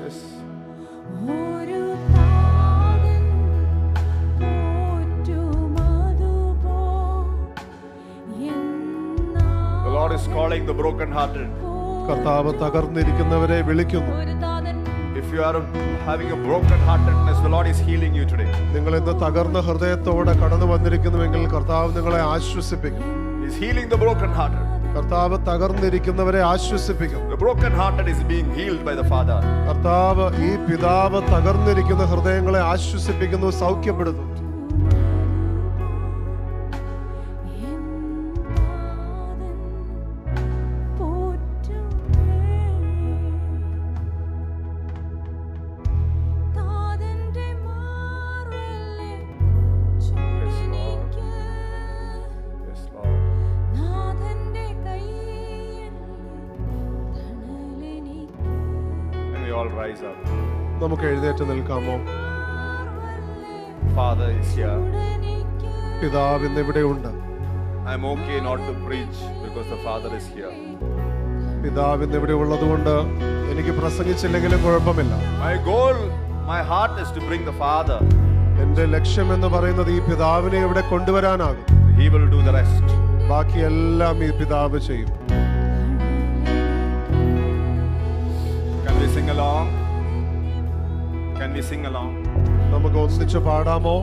Yes. The Lord is calling the broken-hearted. കർത്താവ് തകർന്നിരിക്കുന്നവരെ വിളിക്കുന്നു. If you are having a broken-heartedness, the Lord is healing you today. നിങ്ങൾ ഇന്ന് തകർന്ന ഹൃദയത്തോടെ കടന്നു വന്നിരിക്കുന്നുവെങ്കിൽ കർത്താവ് നിങ്ങളെ ആശ്വസിപ്പിക്കും. He's healing the broken-hearted. കർത്താവ് തകർന്നിരിക്കുന്നവരെ ആശ്വസിപ്പിക്കും. The broken-hearted is being healed by the Father. കർത്താവ് ഈ പിതാവ് തകർന്നിരിക്കുന്ന ഹൃദയങ്ങളെ ആശ്വസിപ്പിക്കുന്നു, സൗഖ്യപ്പെടുത്തുന്നു. Yes, Lord. And we all rise up. നമുക്ക് എഴുന്നേറ്റ് നിൽക്കാമോ? Father is here. പിതാവ് ഇന്നിവിടെ ഉണ്ട്. I'm okay not to preach because the Father is here. പിതാവ് ഇന്നിവിടെ ഉള്ളതുകൊണ്ട് എനിക്ക് പ്രസംഗിച്ചില്ലെങ്കിലും കുഴപ്പമില്ല. My goal, my heart is to bring the Father. എന്റെ ലക്ഷ്യം എന്ന് പറയുന്നത് ഈ പിതാവിനെ ഇവിടെ കൊണ്ടുവരാനാകും. He will do the rest. ബാക്കിയെല്ലാം ഈ പിതാവ് ചെയ്യും. Can we sing along? Can we sing along? നമുക്ക് ഒന്നിച്ച് പാടാമോ?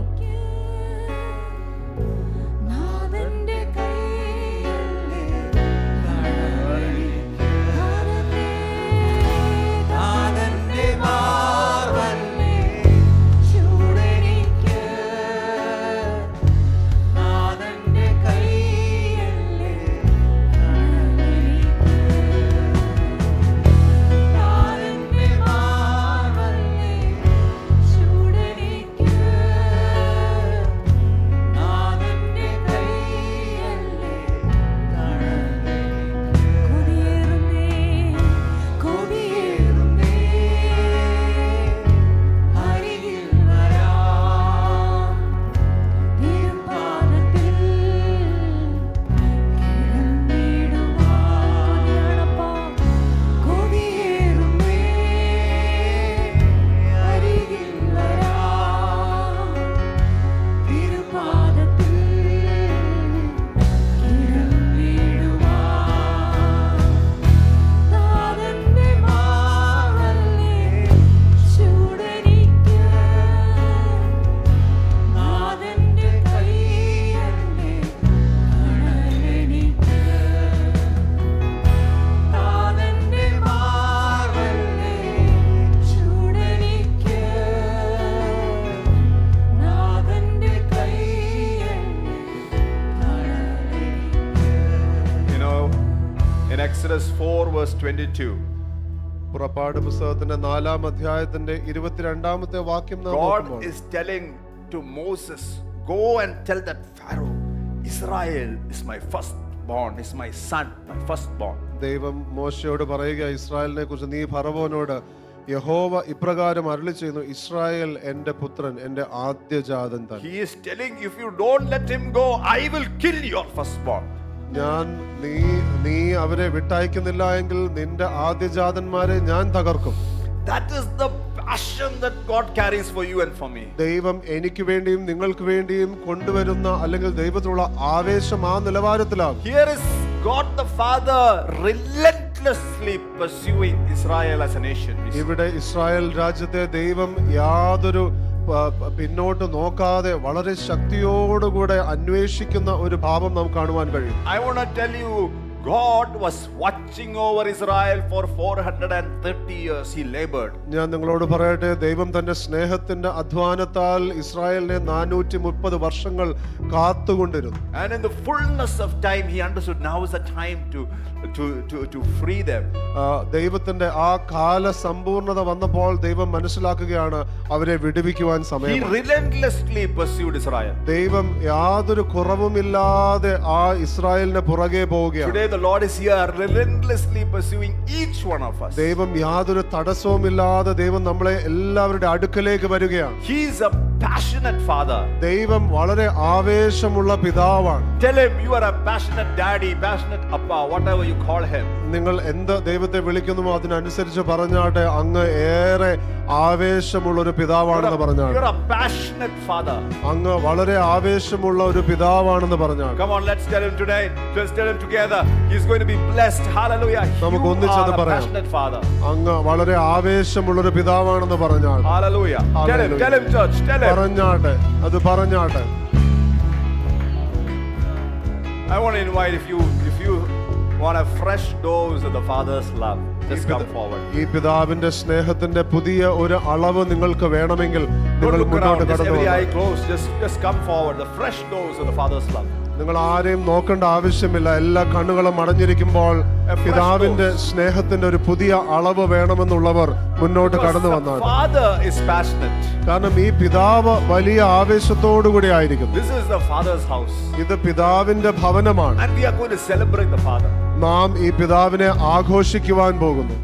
Exodus 4 verse 22. പുറപ്പാട് പുസ്തകത്തിന്റെ 4-ാം അധ്യായത്തിന്റെ 22-ാമത്തെ വാക്യം നാം God നോക്കുമ്പോൾ is telling to Moses, go and tell that Pharaoh, Israel is my firstborn, is my son, my firstborn. ദൈവം മോശയോട് പറയുക, ഇസ്രായേലിനെ കുറിച്ച് നീ ഫറവോനോട് യഹോവ ഇപ്രകാരം അരുളി ചെയ്യുന്നു, ഇസ്രായേൽ എന്റെ പുത്രൻ, എന്റെ ആദ്യജാതൻ തന്നെ. He is telling, if you don't let him go, I will kill your firstborn. നീ അവരെ വിട്ടയക്കുന്നില്ല എങ്കിൽ നിന്റെ ആദ്യജാതന്മാരെ ഞാൻ തകർക്കും. That is the passion that God carries for you and for me. ദൈവം എനിക്ക് വേണ്ടിയും നിങ്ങൾക്ക് വേണ്ടിയും കൊണ്ടുവരുന്ന അല്ലെങ്കിൽ ദൈവത്തിലുള്ള ആവേശം ആ നിലവാരത്തിലാണ്. Here is God the Father relentlessly pursuing Israel as a nation. ഇവിടെ ഇസ്രായേൽ രാജ്യത്തെ ദൈവം യാതൊരു പിന്നോട്ട് നോക്കാതെ വളരെ ശക്തിയോടുകൂടെ അന്വേഷിക്കുന്ന ഒരു ഭാവം നമുക്ക് കാണുവാൻ കഴിയും. I want to tell you, God was watching over Israel for 430 years. He labored. ഞാൻ നിങ്ങളോട് പറയട്ടെ, ദൈവം തന്റെ സ്നേഹത്തിന്റെ അധ്വാനത്താൽ ഇസ്രായേലിനെ 430 വർഷങ്ങൾ കാത്തുകൊണ്ടിരുന്നു. And in the fullness of time, he understood now is the time to free them. ദൈവത്തിന്റെ ആ കാല സമ്പൂർണത വന്നപ്പോൾ ദൈവം മനസ്സിലാക്കുകയാണ് അവരെ വിടുവിക്കുവാൻ സമയം. He relentlessly pursued Israel. ദൈവം യാതൊരു കുറവുമില്ലാതെ ആ ഇസ്രായേലിനെ പുറകെ പോവുകയാണ്. Today the Lord is here relentlessly pursuing each one of us. ദൈവം യാതൊരു തടസ്സവുമില്ലാതെ ദൈവം നമ്മളെ എല്ലാവരുടെ അടുക്കലേക്ക് വരികയാണ്. He is a passionate father. ദൈവം വളരെ ആവേശമുള്ള പിതാവാണ്. Tell him you are a passionate daddy, passionate appa, whatever you call him. നിങ്ങൾ എന്ത് ദൈവത്തെ വിളിക്കുന്നുവോ അതിനനുസരിച്ച് പറഞ്ഞാട്ടെ, അങ്ങ് ഏറെ ആവേശമുള്ള ഒരു പിതാവാണെന്ന് പറഞ്ഞാട്ടെ. You are a passionate father. അങ്ങ് വളരെ ആവേശമുള്ള ഒരു പിതാവാണെന്ന് പറഞ്ഞാട്ടെ. Come on, let's tell him today. Let's tell him together. He's going to be blessed. Hallelujah. നമുക്ക് ഒന്നിച്ചത് You are a പറയാം. passionate father. അങ്ങ് വളരെ ആവേശമുള്ള ഒരു പിതാവാണെന്ന് പറഞ്ഞാട്ടെ. Hallelujah. Tell him church, tell him. പറഞ്ഞാട്ടെ, അത് പറഞ്ഞാട്ടെ. I want to invite, if you want a fresh dose of the Father's love, just come forward. ഈ പിതാവിന്റെ സ്നേഹത്തിന്റെ പുതിയ ഒരു അളവ് നിങ്ങൾക്ക് വേണമെങ്കിൽ Don't നിങ്ങൾ look മുന്നോട്ട് around. Just കടന്നു every വരണം. eye closed. Just come forward. The fresh dose of the Father's love. നിങ്ങൾ ആരെയും നോക്കേണ്ട ആവശ്യമില്ല. എല്ലാ കണ്ണുകളും അടഞ്ഞിരിക്കുമ്പോൾ പിതാവിന്റെ സ്നേഹത്തിന്റെ ഒരു പുതിയ അളവ് വേണമെന്നുള്ളവർ മുന്നോട്ട് കടന്നു വന്നാൽ. Father is passionate. കാരണം ഈ പിതാവ് വലിയ ആവേശത്തോടു കൂടി ആയിരിക്കുന്നു. This is the Father's house. ഇത് പിതാവിന്റെ ഭവനമാണ്. And we are going to celebrate the Father. നാം ഈ പിതാവിനെ ആഘോഷിക്കുവാൻ പോകുന്നു.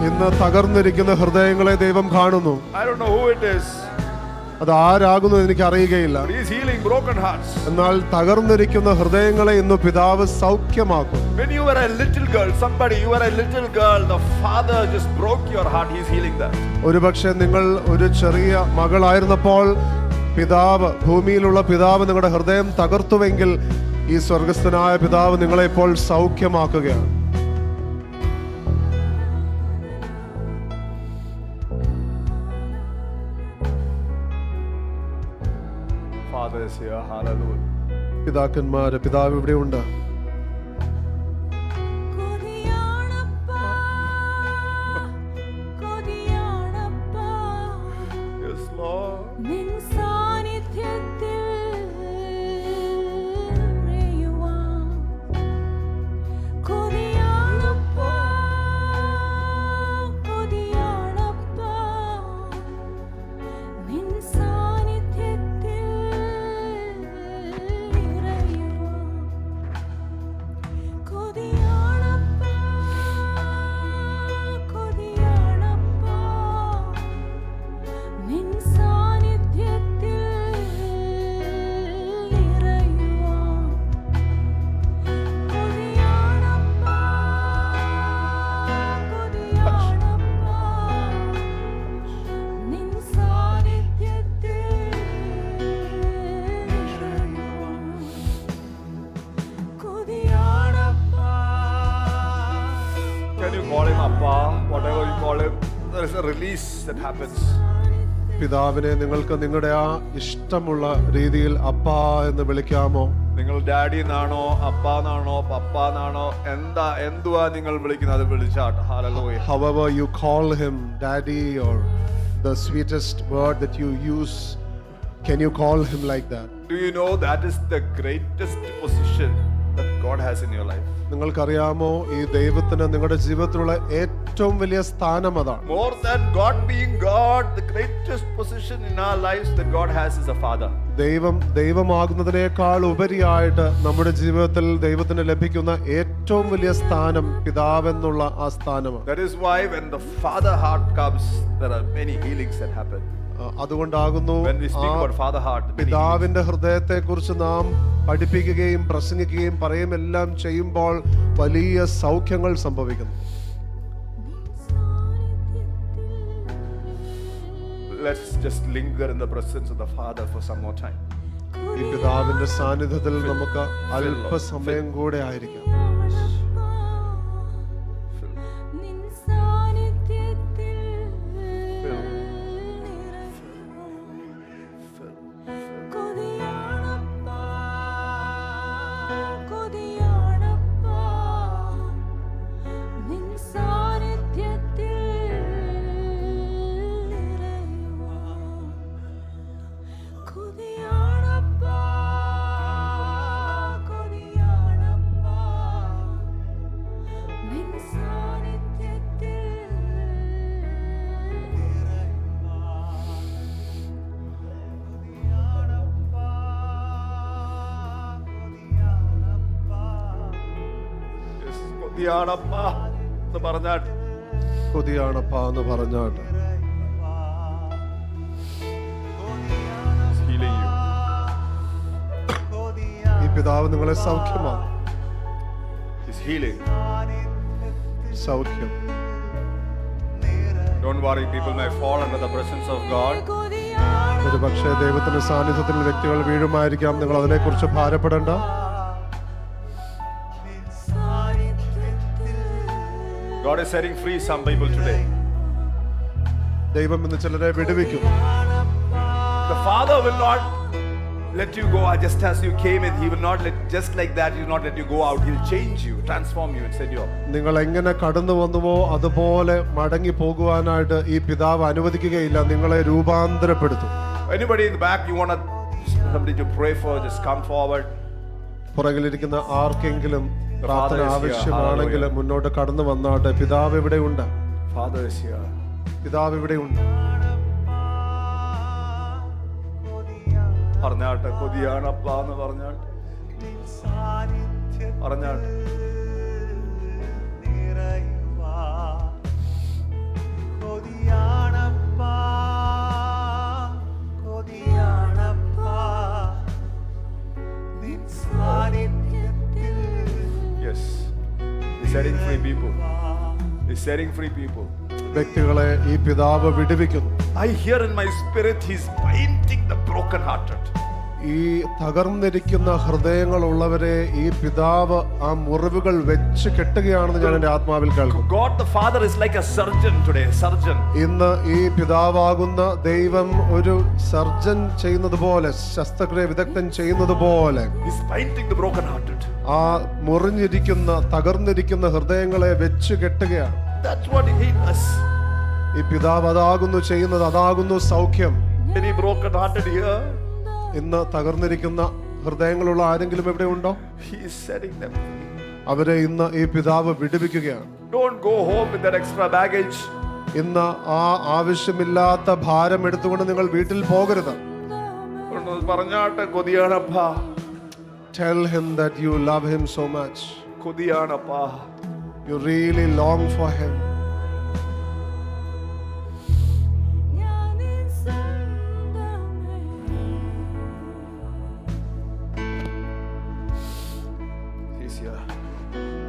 ഇന്ന് തകർന്നിരിക്കുന്ന ഹൃദയങ്ങളെ ദൈവം കാണുന്നു. I don't know who it is. അത് ആരാകുന്നു എനിക്ക് അറിയുകയില്ല. He is healing broken hearts. എന്നാൽ തകർന്നിരിക്കുന്ന ഹൃദയങ്ങളെ ഇന്ന് പിതാവ് സൗഖ്യമാക്കും. When you were a little girl, you were a little girl, the Father just broke your heart. He is healing that. ഒരുപക്ഷെ നിങ്ങൾ ഒരു ചെറിയ മകളായിരുന്നപ്പോൾ ഭൂമിയിലുള്ള പിതാവ് നിങ്ങളുടെ ഹൃദയം തകർത്തുവെങ്കിൽ ഈ സ്വർഗസ്ഥനായ പിതാവ് നിങ്ങളെ ഇപ്പോൾ സൗഖ്യമാക്കുകയാണ്. Father is here. Hallelujah. പിതാവ് ഇവിടെയുണ്ട്. Yes, Lord. there is a release that happens. പിതാവിനെ നിങ്ങൾക്ക് നിങ്ങളുടെ ആ ഇഷ്ടമുള്ള രീതിയിൽ അപ്പാ എന്ന് വിളിക്കാമോ? നിങ്ങൾ ഡാഡി എന്നാണോ അപ്പാന്നാണോ പപ്പാന്നാണോ എന്തുവാ നിങ്ങൾ വിളിക്കുന്നത് അത് വിളിച്ചാട്ട്. Hallelujah. However you call him daddy or the sweetest word that you use, can you call him like that? Do you know that is the greatest position that God has in your life? നിങ്ങൾക്കറിയാമോ ഈ ദൈവത്തിന് നിങ്ങളുടെ ജീവിതത്തിലുള്ള ഏറ്റവും വലിയ സ്ഥാനം അതാണ്. More than God being God, the greatest position in our lives that God has is a father. ദൈവമാകുന്നതിനേക്കാൾ ഉപരിയായിട്ട് നമ്മുടെ ജീവിതത്തിൽ ദൈവത്തിന് ലഭിക്കുന്ന ഏറ്റവും വലിയ സ്ഥാനം പിതാവെന്നുള്ള ആ സ്ഥാനമാണ്. That is why when the father heart comes, there are many healings that happen. അതുകൊണ്ടാകുന്നു When we speak about father heart, പിതാവിന്റെ ഹൃദയത്തെ കുറിച്ച് നാം പഠിപ്പിക്കുകയും പ്രസംഗിക്കുകയും പറയുമെല്ലാം ചെയ്യുമ്പോൾ വലിയ സൗഖ്യങ്ങൾ സംഭവിക്കുന്നു. let's just linger in the presence of the Father for some more time. ഈ പിതാവിന്റെ സാന്നിധ്യത്തിൽ നമുക്ക് അല്പസമയം കൂടെ ആയിരിക്കാം. കൊതിയാണപ്പാ എന്ന് പറഞ്ഞാട്ട്, കൊതിയാണപ്പാ എന്ന് പറഞ്ഞാട്ട് ഈ പിതാവ് നിങ്ങളെ സൗഖ്യമാണ്. സൗഖ്യം. Don't worry, people may fall under the presence of God. ഒരു പക്ഷേ ദൈവത്തിന്റെ സാന്നിധ്യത്തിൽ വ്യക്തികൾ വീഴുമായിരിക്കാം. നിങ്ങൾ അതിനെക്കുറിച്ച് ഭാരപ്പെടേണ്ട. God is setting free some people today. ദൈവം ഇന്ന് ചിലരെ വിടുവിക്കും. The Father will not let you go just as you came in. He will not let, just like that, he will not let you go out. He'll change you, transform you and send you out. നിങ്ങൾ എങ്ങനെ കടന്നു വന്നുവോ അതുപോലെ മടങ്ങി പോകുവാനായിട്ട് ഈ പിതാവ് അനുവദിക്കുകയില്ല. നിങ്ങളെ രൂപാന്തരപ്പെടുത്തും. Anybody in the back you want somebody to pray for, just come forward. പുറകിലിരിക്കുന്ന ആർക്കെങ്കിലും പ്രാർത്ഥന ആവശ്യമാണെങ്കിൽ മുന്നോട്ട് കടന്നു വന്നാട്ടെ. പിതാവ് ഇവിടെയുണ്ട്. Father is here. പിതാവ് ഇവിടെയുണ്ട്. പറഞ്ഞാട്ടെ, കൊതിയാണപ്പാ എന്ന് പറഞ്ഞാട്ടെ, പറഞ്ഞാട്ടെ. Yes, he's setting free people. He's setting free people. വ്യക്തികളെ ഈ പിതാവ് വിടുവിക്കുന്നു. I hear in my spirit he's binding the broken hearted. ഈ തകർന്നിരിക്കുന്ന ഹൃദയങ്ങളുള്ളവരെ ഈ പിതാവ് ആ മുറിവുകൾ വെച്ച് കെട്ടുകയാണെന്ന് ഞാൻ എൻ്റെ ആത്മാവിൽ കേൾക്കുന്നു. God the Father is like a surgeon today, surgeon. ഇന്ന് ഈ പിതാവാകുന്ന ദൈവം ഒരു സർജൻ ചെയ്യുന്നത് പോലെ, ശസ്ത്രക്രിയ വിദഗ്ധൻ ചെയ്യുന്നത് പോലെ He's binding the broken hearted. ആ മുറിഞ്ഞിരിക്കുന്ന തകർന്നിരിക്കുന്ന ഹൃദയങ്ങളെ വെച്ച് കെട്ടുകയാണ്. That's what he does. ഈ പിതാവ് അതാകുന്നു ചെയ്യുന്നത്. അതാകുന്നു സൗഖ്യം. Any broken hearted here? ഇന്ന് തകർന്നിരിക്കുന്ന ഹൃദയങ്ങളുള്ള ആരെങ്കിലും എവിടെ ഉണ്ടോ? He is setting them free. അവരെ ഇന്ന് ഈ പിതാവ് വിടുവിക്കുകയാണ്. Don't go home with that extra baggage. ഇന്ന് ആ ആവശ്യമില്ലാത്ത ഭാരം എടുത്തുകൊണ്ട് നിങ്ങൾ വീട്ടിൽ പോകരുത്. പറഞ്ഞാട്ടെ, കൊതിയാണപ്പാ. Tell him that you love him so much. കൊതിയാണപ്പാ. You really long for him. He's here.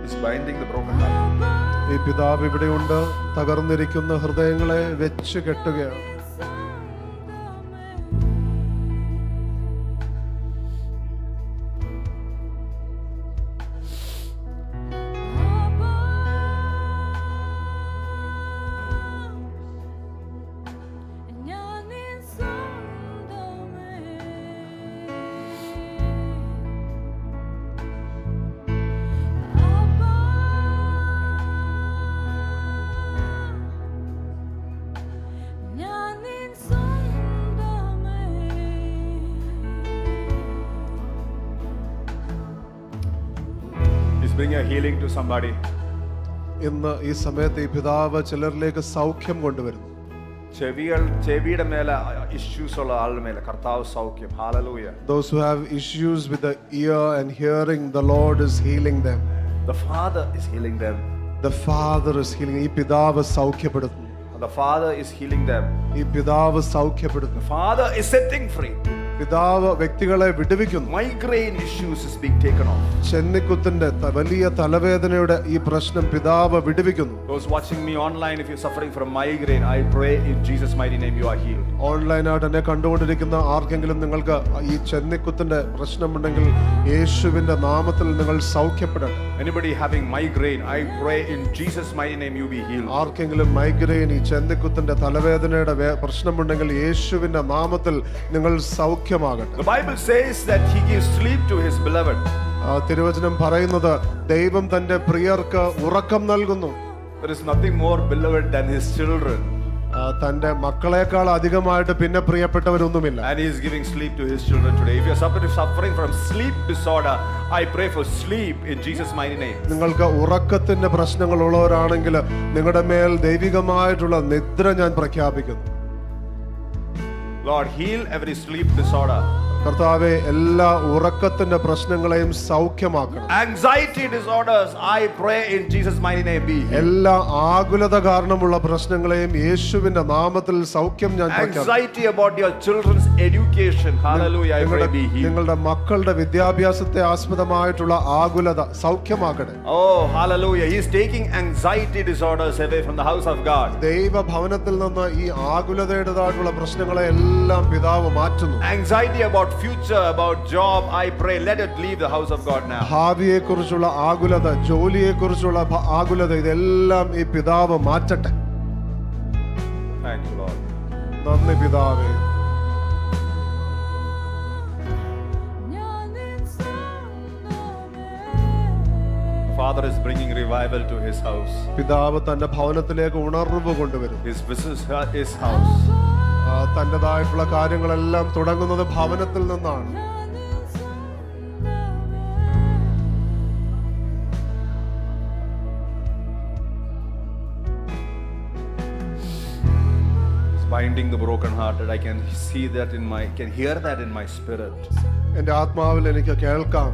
He's binding the broken heart. ഈ പിതാവ് ഇവിടെയുണ്ട്. തകർന്നിരിക്കുന്ന ഹൃദയങ്ങളെ വെച്ച് കെട്ടുകയാണ്. bring a healing to somebody. ഇന്ന് ഈ സമയത്ത് ഈ പിതാവ് ചിലരിലേക്ക് സൗഖ്യം കൊണ്ടുവരുന്നു. ചെവിയുടെ മേലെ ഇഷ്യൂസ് ഉള്ള ആളുടെ മേലെ കർത്താവ് സൗഖ്യം. Hallelujah. Those who have issues with the ear and hearing, the Lord is healing them. The Father is healing them. The Father is healing. ഈ പിതാവ് സൗഖ്യപ്പെടുത്തുന്നു. The Father is healing them. ഈ പിതാവ് സൗഖ്യപ്പെടുത്തുന്നു. The Father is setting free. പിതാവ് വ്യക്തികളെ വിടുവിക്കുന്നു. Migraine issues is being taken off. ചെന്നിക്കുത്തിന്റെ വലിയ തലവേദനയുടെ ഈ പ്രശ്നം പിതാവ് വിടുവിക്കുന്നു. Those watching me online, if you're suffering from migraine, I pray in Jesus' mighty name you are healed. ഓൺലൈനായിട്ട് എന്നെ കണ്ടുകൊണ്ടിരിക്കുന്ന ആർക്കെങ്കിലും നിങ്ങൾക്ക് ഈ ചെന്നിക്കുത്തിന്റെ പ്രശ്നമുണ്ടെങ്കിൽ യേശുവിന്റെ നാമത്തിൽ നിങ്ങൾ സൗഖ്യപ്പെടണം. Anybody having migraine, I pray in Jesus' mighty name you be healed. ആർക്കെങ്കിലും മൈഗ്രെയിൻ ഈ ചെന്നിക്കുത്തിന്റെ തലവേദനയുടെ പ്രശ്നമുണ്ടെങ്കിൽ യേശുവിന്റെ നാമത്തിൽ നിങ്ങൾ സൗഖ്യമാകട്ടെ. The Bible says that he gives sleep to his beloved. തിരുവചനം പറയുന്നത് ദൈവം തന്റെ പ്രിയർക്ക് ഉറക്കം നൽകുന്നു. There is nothing more beloved than his children. തന്റെ മക്കളെക്കാൾ അധികമായിട്ട് പിന്നെ പ്രിയപ്പെട്ടവരൊന്നുമില്ല. And he is giving sleep to his children today. If you are suffering from sleep disorder, I pray for sleep in Jesus' mighty name. നിങ്ങൾക്ക് ഉറക്കത്തിന്റെ പ്രശ്നങ്ങൾ ഉള്ളവരാണെങ്കിൽ നിങ്ങളുടെ മേൽ ദൈവികമായിട്ടുള്ള നിദ്ര ഞാൻ പ്രഖ്യാപിക്കുന്നു. Lord, heal every sleep disorder. കർത്താവേ, എല്ലാ ഉറക്കത്തിന്റെ പ്രശ്നങ്ങളെയും സൗഖ്യമാക്കണം. Anxiety disorders, I pray in Jesus' mighty name be healed. എല്ലാ ആകുലത കാരണമുള്ള പ്രശ്നങ്ങളെയും യേശുവിന്റെ നാമത്തിൽ സൗഖ്യം ഞാൻ പ്രഖ്യാപിക്കുന്നു. Anxiety about your children's education, hallelujah, I pray be healed. നിങ്ങളുടെ മക്കളുടെ വിദ്യാഭ്യാസത്തെ ആസ്പദമായിട്ടുള്ള ആകുലത സൗഖ്യമാകട്ടെ. Oh, hallelujah. He is taking anxiety disorders away from the house of God. ദൈവഭവനത്തിൽ നിന്ന് ഈ ആകുലതയുടേതായിട്ടുള്ള പ്രശ്നങ്ങളെ എല്ലാം പിതാവ് മാറ്റുന്നു. Anxiety about future, about job, I pray let it leave the house of God now. ഭാവിയെ കുറിച്ചുള്ള ആകുലത, ജോലിയെ കുറിച്ചുള്ള ആകുലത, ഇതെല്ലാം ഈ പിതാവ് മാറ്റട്ടെ. Thank you, Lord. നന്ദി പിതാവേ. Father is bringing revival to his house. പിതാവ് തന്റെ ഭവനത്തിലേക്ക് ഉണർവ് കൊണ്ടുവരും. His business his house. തന്റേതായിട്ടുള്ള കാര്യങ്ങളെല്ലാം തുടങ്ങുന്നത് ഭവനത്തിൽ നിന്നാണ്. Binding the brokenhearted. I can see that can hear that in my spirit. എൻ്റെ ആത്മാവിൽ എനിക്ക് കേൾക്കാം.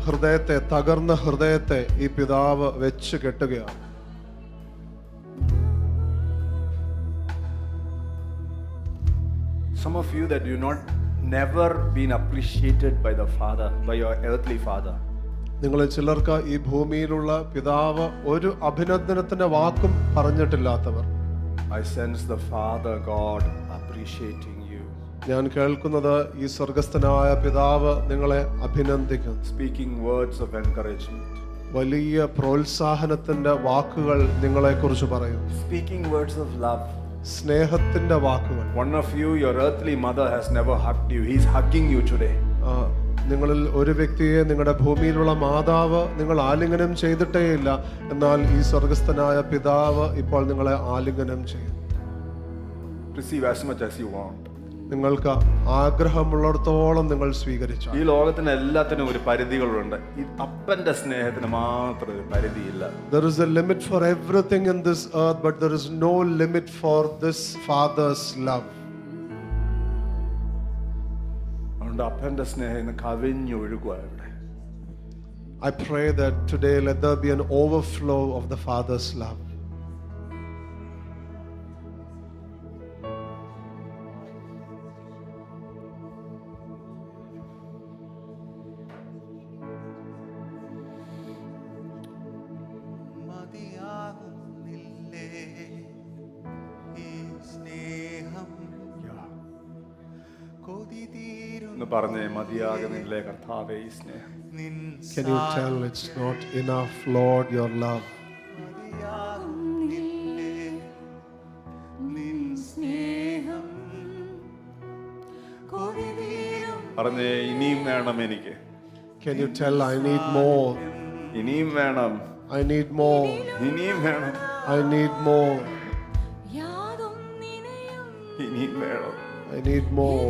ഹൃദയത്തെ, തകർന്ന ഹൃദയത്തെ ഈ പിതാവ് വെച്ച് കെട്ടുകയാണ്. Some of you that you never been appreciated by the Father, by your earthly father. നിങ്ങളിൽ ചിലർക്ക് ഈ ഭൂമിയിലുള്ള പിതാവ് ഒരു അഭിനന്ദനത്തിന്റെ വാക്കും പറഞ്ഞിട്ടില്ലാത്തവർ. I sense the Father God appreciating you. ഞാൻ കേൾക്കുന്നത് ഈ സ്വർഗസ്ഥനായ പിതാവ് നിങ്ങളെ അഭിനന്ദിക്കുന്നു. Speaking words of encouragement. വലിയ പ്രോത്സാഹനത്തിന്റെ വാക്കുകൾ നിങ്ങളെക്കുറിച്ച് പറയുന്നു. Speaking words of love. സ്നേഹത്തിന്റെ വാക്കുകൾ. One of you, your earthly mother has never hugged you. He's hugging you today. നിങ്ങളിൽ ഒരു വ്യക്തിയെ നിങ്ങളുടെ ഭൂമിയിലുള്ള മാതാവ് നിങ്ങൾ ആലിംഗനം ചെയ്തിട്ടേയില്ല, എന്നാൽ ഈ സ്വർഗസ്ഥനായ പിതാവ് ഇപ്പോൾ നിങ്ങളെ ആലിംഗനം ചെയ്യും. Receive as much as you want. നിങ്ങൾക്ക് ആഗ്രഹമുള്ളിടത്തോളം നിങ്ങൾ സ്വീകരിച്ചു. ഈ ലോകത്തിന് എല്ലാത്തിനും ഒരു പരിധികളുണ്ട്. ഈ അപ്പന്റെ സ്നേഹത്തിന് മാത്രം ഒരു പരിധിയില്ല. There is a limit for everything in this earth, but there is no limit for this Father's love. അതുകൊണ്ട് അപ്പന്റെ സ്നേഹം ഇന്ന് കവിഞ്ഞൊഴുകുക ഇവിടെ. I pray that today let there be an overflow of the Father's love. പറഞ്ഞേ മതിയാകുന്നില്ലേ കർത്താവേ ഈ സ്നേഹം. Can you tell it's not enough, Lord, your love? പറഞ്ഞേ ഇനിയും വേണം എനിക്ക്. Can you tell I need more? ഇനിയും വേണം. I need more. ഇനിയും വേണം. I need more. ഇനിയും വേണം. I need more.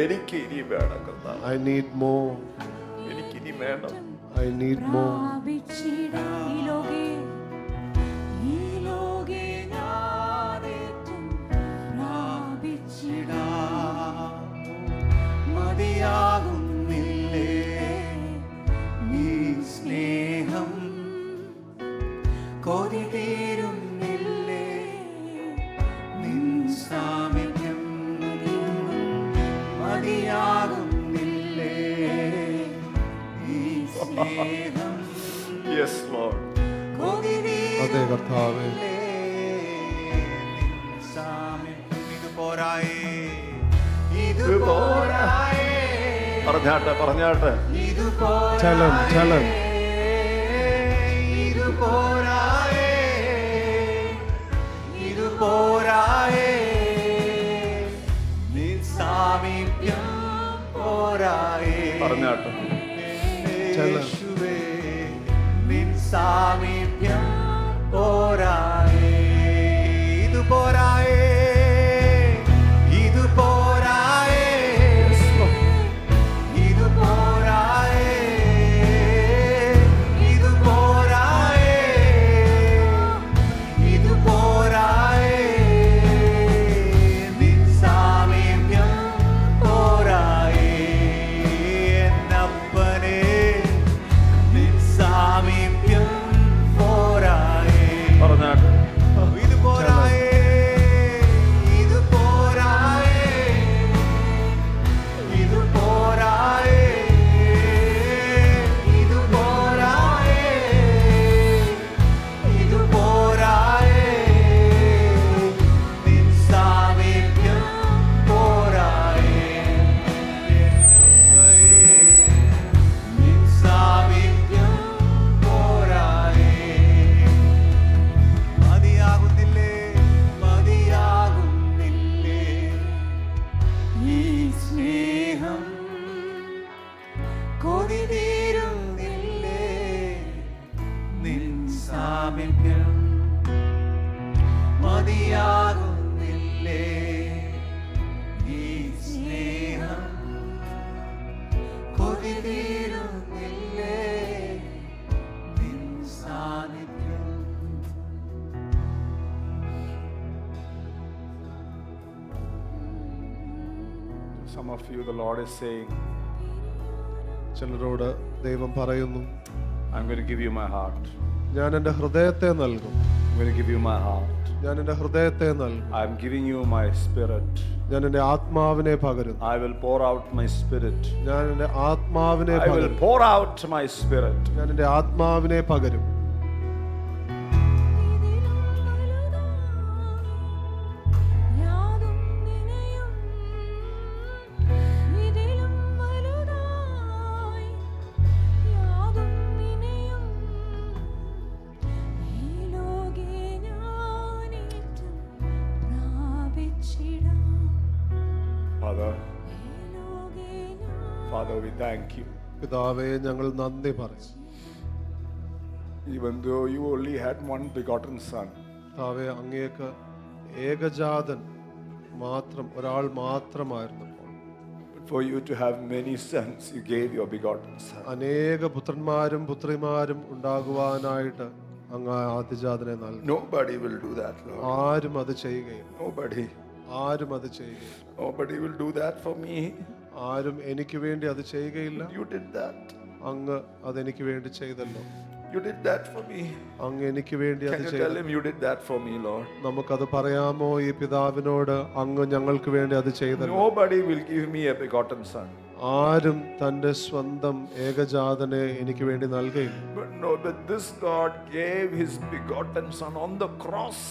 എനിക്ക് ഇനി വേണം കർത്താവ്, I need more. എനിക്ക് ഇനി വേണം. I need more. മതിയാകുന്നില്ലേ നീ സ്നേഹം, കൊതി തീരുന്നില്ലേ നിൻ സാമീപ്യം, മതിയാകുന്നില്ലേ ഈ സ്നേഹം. Yes, Lord. കൊതി അതെ കർത്താവേ, ഇത് പോരായേ, ഇത് പോരായേ. പറഞ്ഞാട്ടെ പറഞ്ഞാട്ടെ, ഇത് ചലം ചലം. ഇത് പോരായേ, ഇത് പോരായേ, നിൻ സാമീപ്യം പോരായേ. പറഞ്ഞാട്ടെ, യേശുവേ നിൻ സാമീപ്യം പോരായേ, ഇത് പോരായേ, ഇത് പോരായേ, ഇത് പോരായേ, ഇത് പോരായേ, ഇത് പോരായേ, നിൻ സാമീപ്യം പോരായേ. എന്നപ്പനേ നിൻ സാമീപ്യം പോരായേ. പറഞ്ഞാട്ടെ, ഇത് പോരായേ, ഇത് പോരായേ, ഇത് പോരായേ, ഇത് പോരായേ, ഇത് പോരായേ, നിൻ സാമീപ്യം പോരായേ. നിൻ സാമീപ്യം പോരായേ. മതിയാകുന്നില്ലേ, മതിയാകുന്നില്ലേ ഈ സ്നേഹം, കൊതി തീരുന്നില്ലേ നിൻ സാമീപ്യം, മതിയാകുന്നില്ലേ ഈ സ്നേഹം, കൊതി തീരുന്നില്ലേ നിൻ സാന്നിധ്യം. Some of you, the Lord is saying, ചിലരോട് ദൈവം പറയുന്നു, I'm going to give you my heart. ഞാൻ എൻ്റെ ഹൃദയത്തെ നൽകും. I'm going to give you my heart. ഞാൻ എൻ്റെ ഹൃദയത്തെ നൽകും. I'm giving you my spirit. ഞാൻ എൻ്റെ ആത്മാവിനെ പകരുന്നു. I will pour out my spirit. ഞാൻ എൻ്റെ ആത്മാവിനെ I will പകരും. pour out my spirit. ഞാൻ എൻ്റെ ആത്മാവിനെ പകരും. Father, we thank you. പിതാവേ, ഞങ്ങൾ നന്ദി പറയും. Even though you only had one begotten son, പിതാവേ, അങ്ങേക്ക് ഏകജാതൻ മാത്രം, ഒരാൾ മാത്രമായിരുന്നപ്പോൾ but for you to have many sons, you gave your begotten son. അനേക പുത്രന്മാരും പുത്രിമാരും ഉണ്ടാകുവാനായിട്ട് അങ്ങ് ആദ്യജാതനെ നൽകി. Nobody will do that, Lord. ആരും അത് ചെയ്യുകയില്ല. Nobody. ആരും അത് ചെയ്യുകയില്ല. Nobody will do that for me. ആരും എനിക്ക് വേണ്ടി അത് ചെയ്യുകയില്ല. You did that. അങ്ങ് അതെനിക്ക് വേണ്ടി ചെയ്തല്ലോ. You did that for me. അങ്ങ് എനിക്ക് വേണ്ടി അത് Can you ചെയ്തു. tell him you did that for me, Lord? നമുക്കത് പറയാമോ ഈ പിതാവിനോട്, അങ്ങ് ഞങ്ങൾക്ക് വേണ്ടി അത് ചെയ്തല്ലോ. Nobody will give me a begotten son. ആരും തന്റെ സ്വന്തം ഏകജാതനെ എനിക്ക് വേണ്ടി നൽകയില്ല. But this God gave his begotten son on the cross.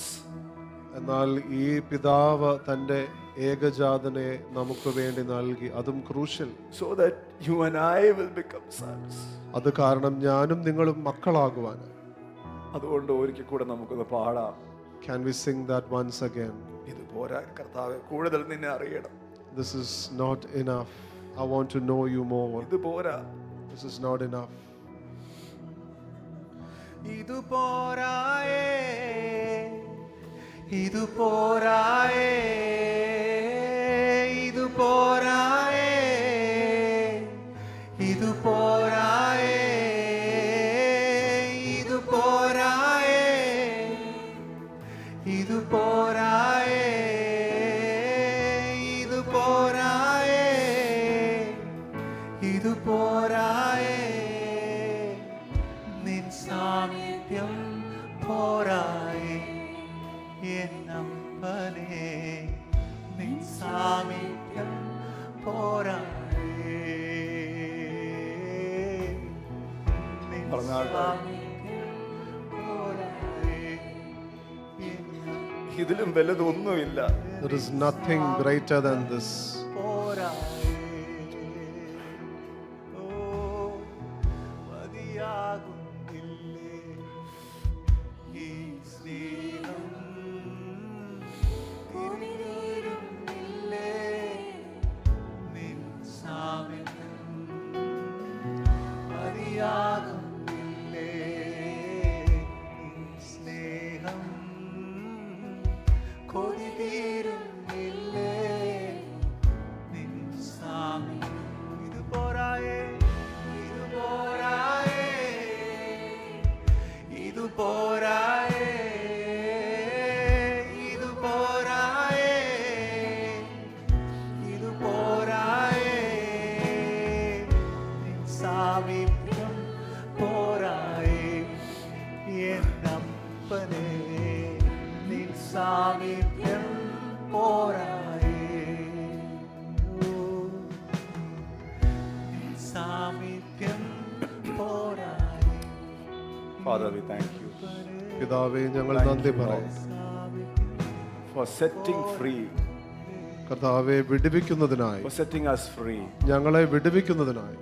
എന്നാൽ ഈ പിതാവ് തന്റെ ഏകജാതനെ നമുക്ക് വേണ്ടി നൽകി, അതും ക്രൂശിൽ. So that you and I will become sons. അത് കാരണം ഞാനും നിങ്ങളും മക്കളാകുവാൻ. അതുകൊണ്ട് ഒരിക്കൽ കൂടെ നമുക്കൊന്ന് പാടാം. Can we sing that once again? ഇത് പോരാ കർത്താവേ, കൂടുതൽ നിന്നെ അറിയണം. This is not enough. I want to know you more. ഇത് പോരാ. This is not enough. ഇത് പോരായേ, ഇത് പോരായേ, ഇത് പോരായേ, പോരായേ എന്നപ്പനേ നിൻ സാമീപ്യം പോരായേ നിൻ സാമീപ്യം പോരായേ ഇതിലും വലുതൊന്നുമില്ല. There is nothing greater than this. പോരായേ ഓ മതിയാകുന്നില്ലേ ഈ സ്നേഹം തിരിഞ്ഞിരുന്നില്ലേ നിൻ സാമീപ്യം മതിയാകുന്നില്ലേ നിൻ സ്നേഹം കൊതി തീരുന്നില്ലേ നിൻ സാമീപ്യം ഇത് പോരായേ ഇത് പോരായേ ഇത് പോരായേ ഇത് പോരായേ ഇത് പോരായേ നിൻ സാമീപ്യം പോരായേ എന്നപ്പനേ നിൻ സാമീപ്യം പോരായേ നിൻ സാമീപ്യം പോരായേ Father, we thank you പിതാവേ, ഞങ്ങൾ നന്ദി പറയുന്നു. for setting free, കർത്താവെ, വിടുവിക്കുന്നതിനായി, for setting us free. ഞങ്ങളെ വിടുവിക്കുന്നതിനായി.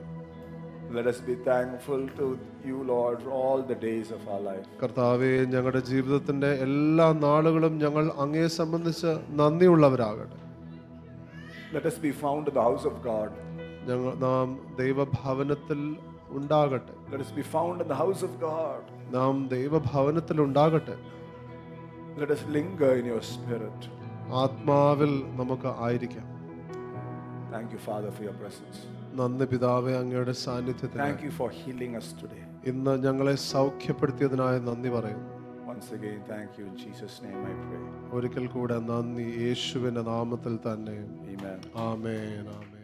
Let us be thankful to you, Lord, for all the days of our life. കർത്താവെ, ഞങ്ങളുടെ ജീവിതത്തിന്റെ എല്ലാ നാളുകളും ഞങ്ങൾ അങ്ങയെ സംബന്ധിച്ച് നന്ദിയുള്ളവരാകട്ടെ. Let us be found in the house of God. നാം ദൈവഭവനത്തിൽ ഉണ്ടാകട്ടെ. Let us be found in the house of God. നാം ദൈവഭവനത്തിൽ ഉണ്ടാകട്ടെ. Let us linger in your spirit. ആത്മാവിൽ നമുക്ക് ആയിരിക്കാം. Thank you, Father, for your presence. നന്ദി പിതാവേ, അങ്ങയുടെ സാന്നിധ്യത്തിന്. Thank you for healing us today. ഇന്ന് ഞങ്ങളെ സൗഖ്യപ്പെടുത്തിയതിനായി നന്ദി പറയുന്നു. Once again, thank you. In Jesus' name I pray. ഒരിക്കൽ കൂടെ നന്ദി, യേശുവിന്റെ നാമത്തിൽ തന്നെ. Amen. ആമേൻ, ആമേൻ.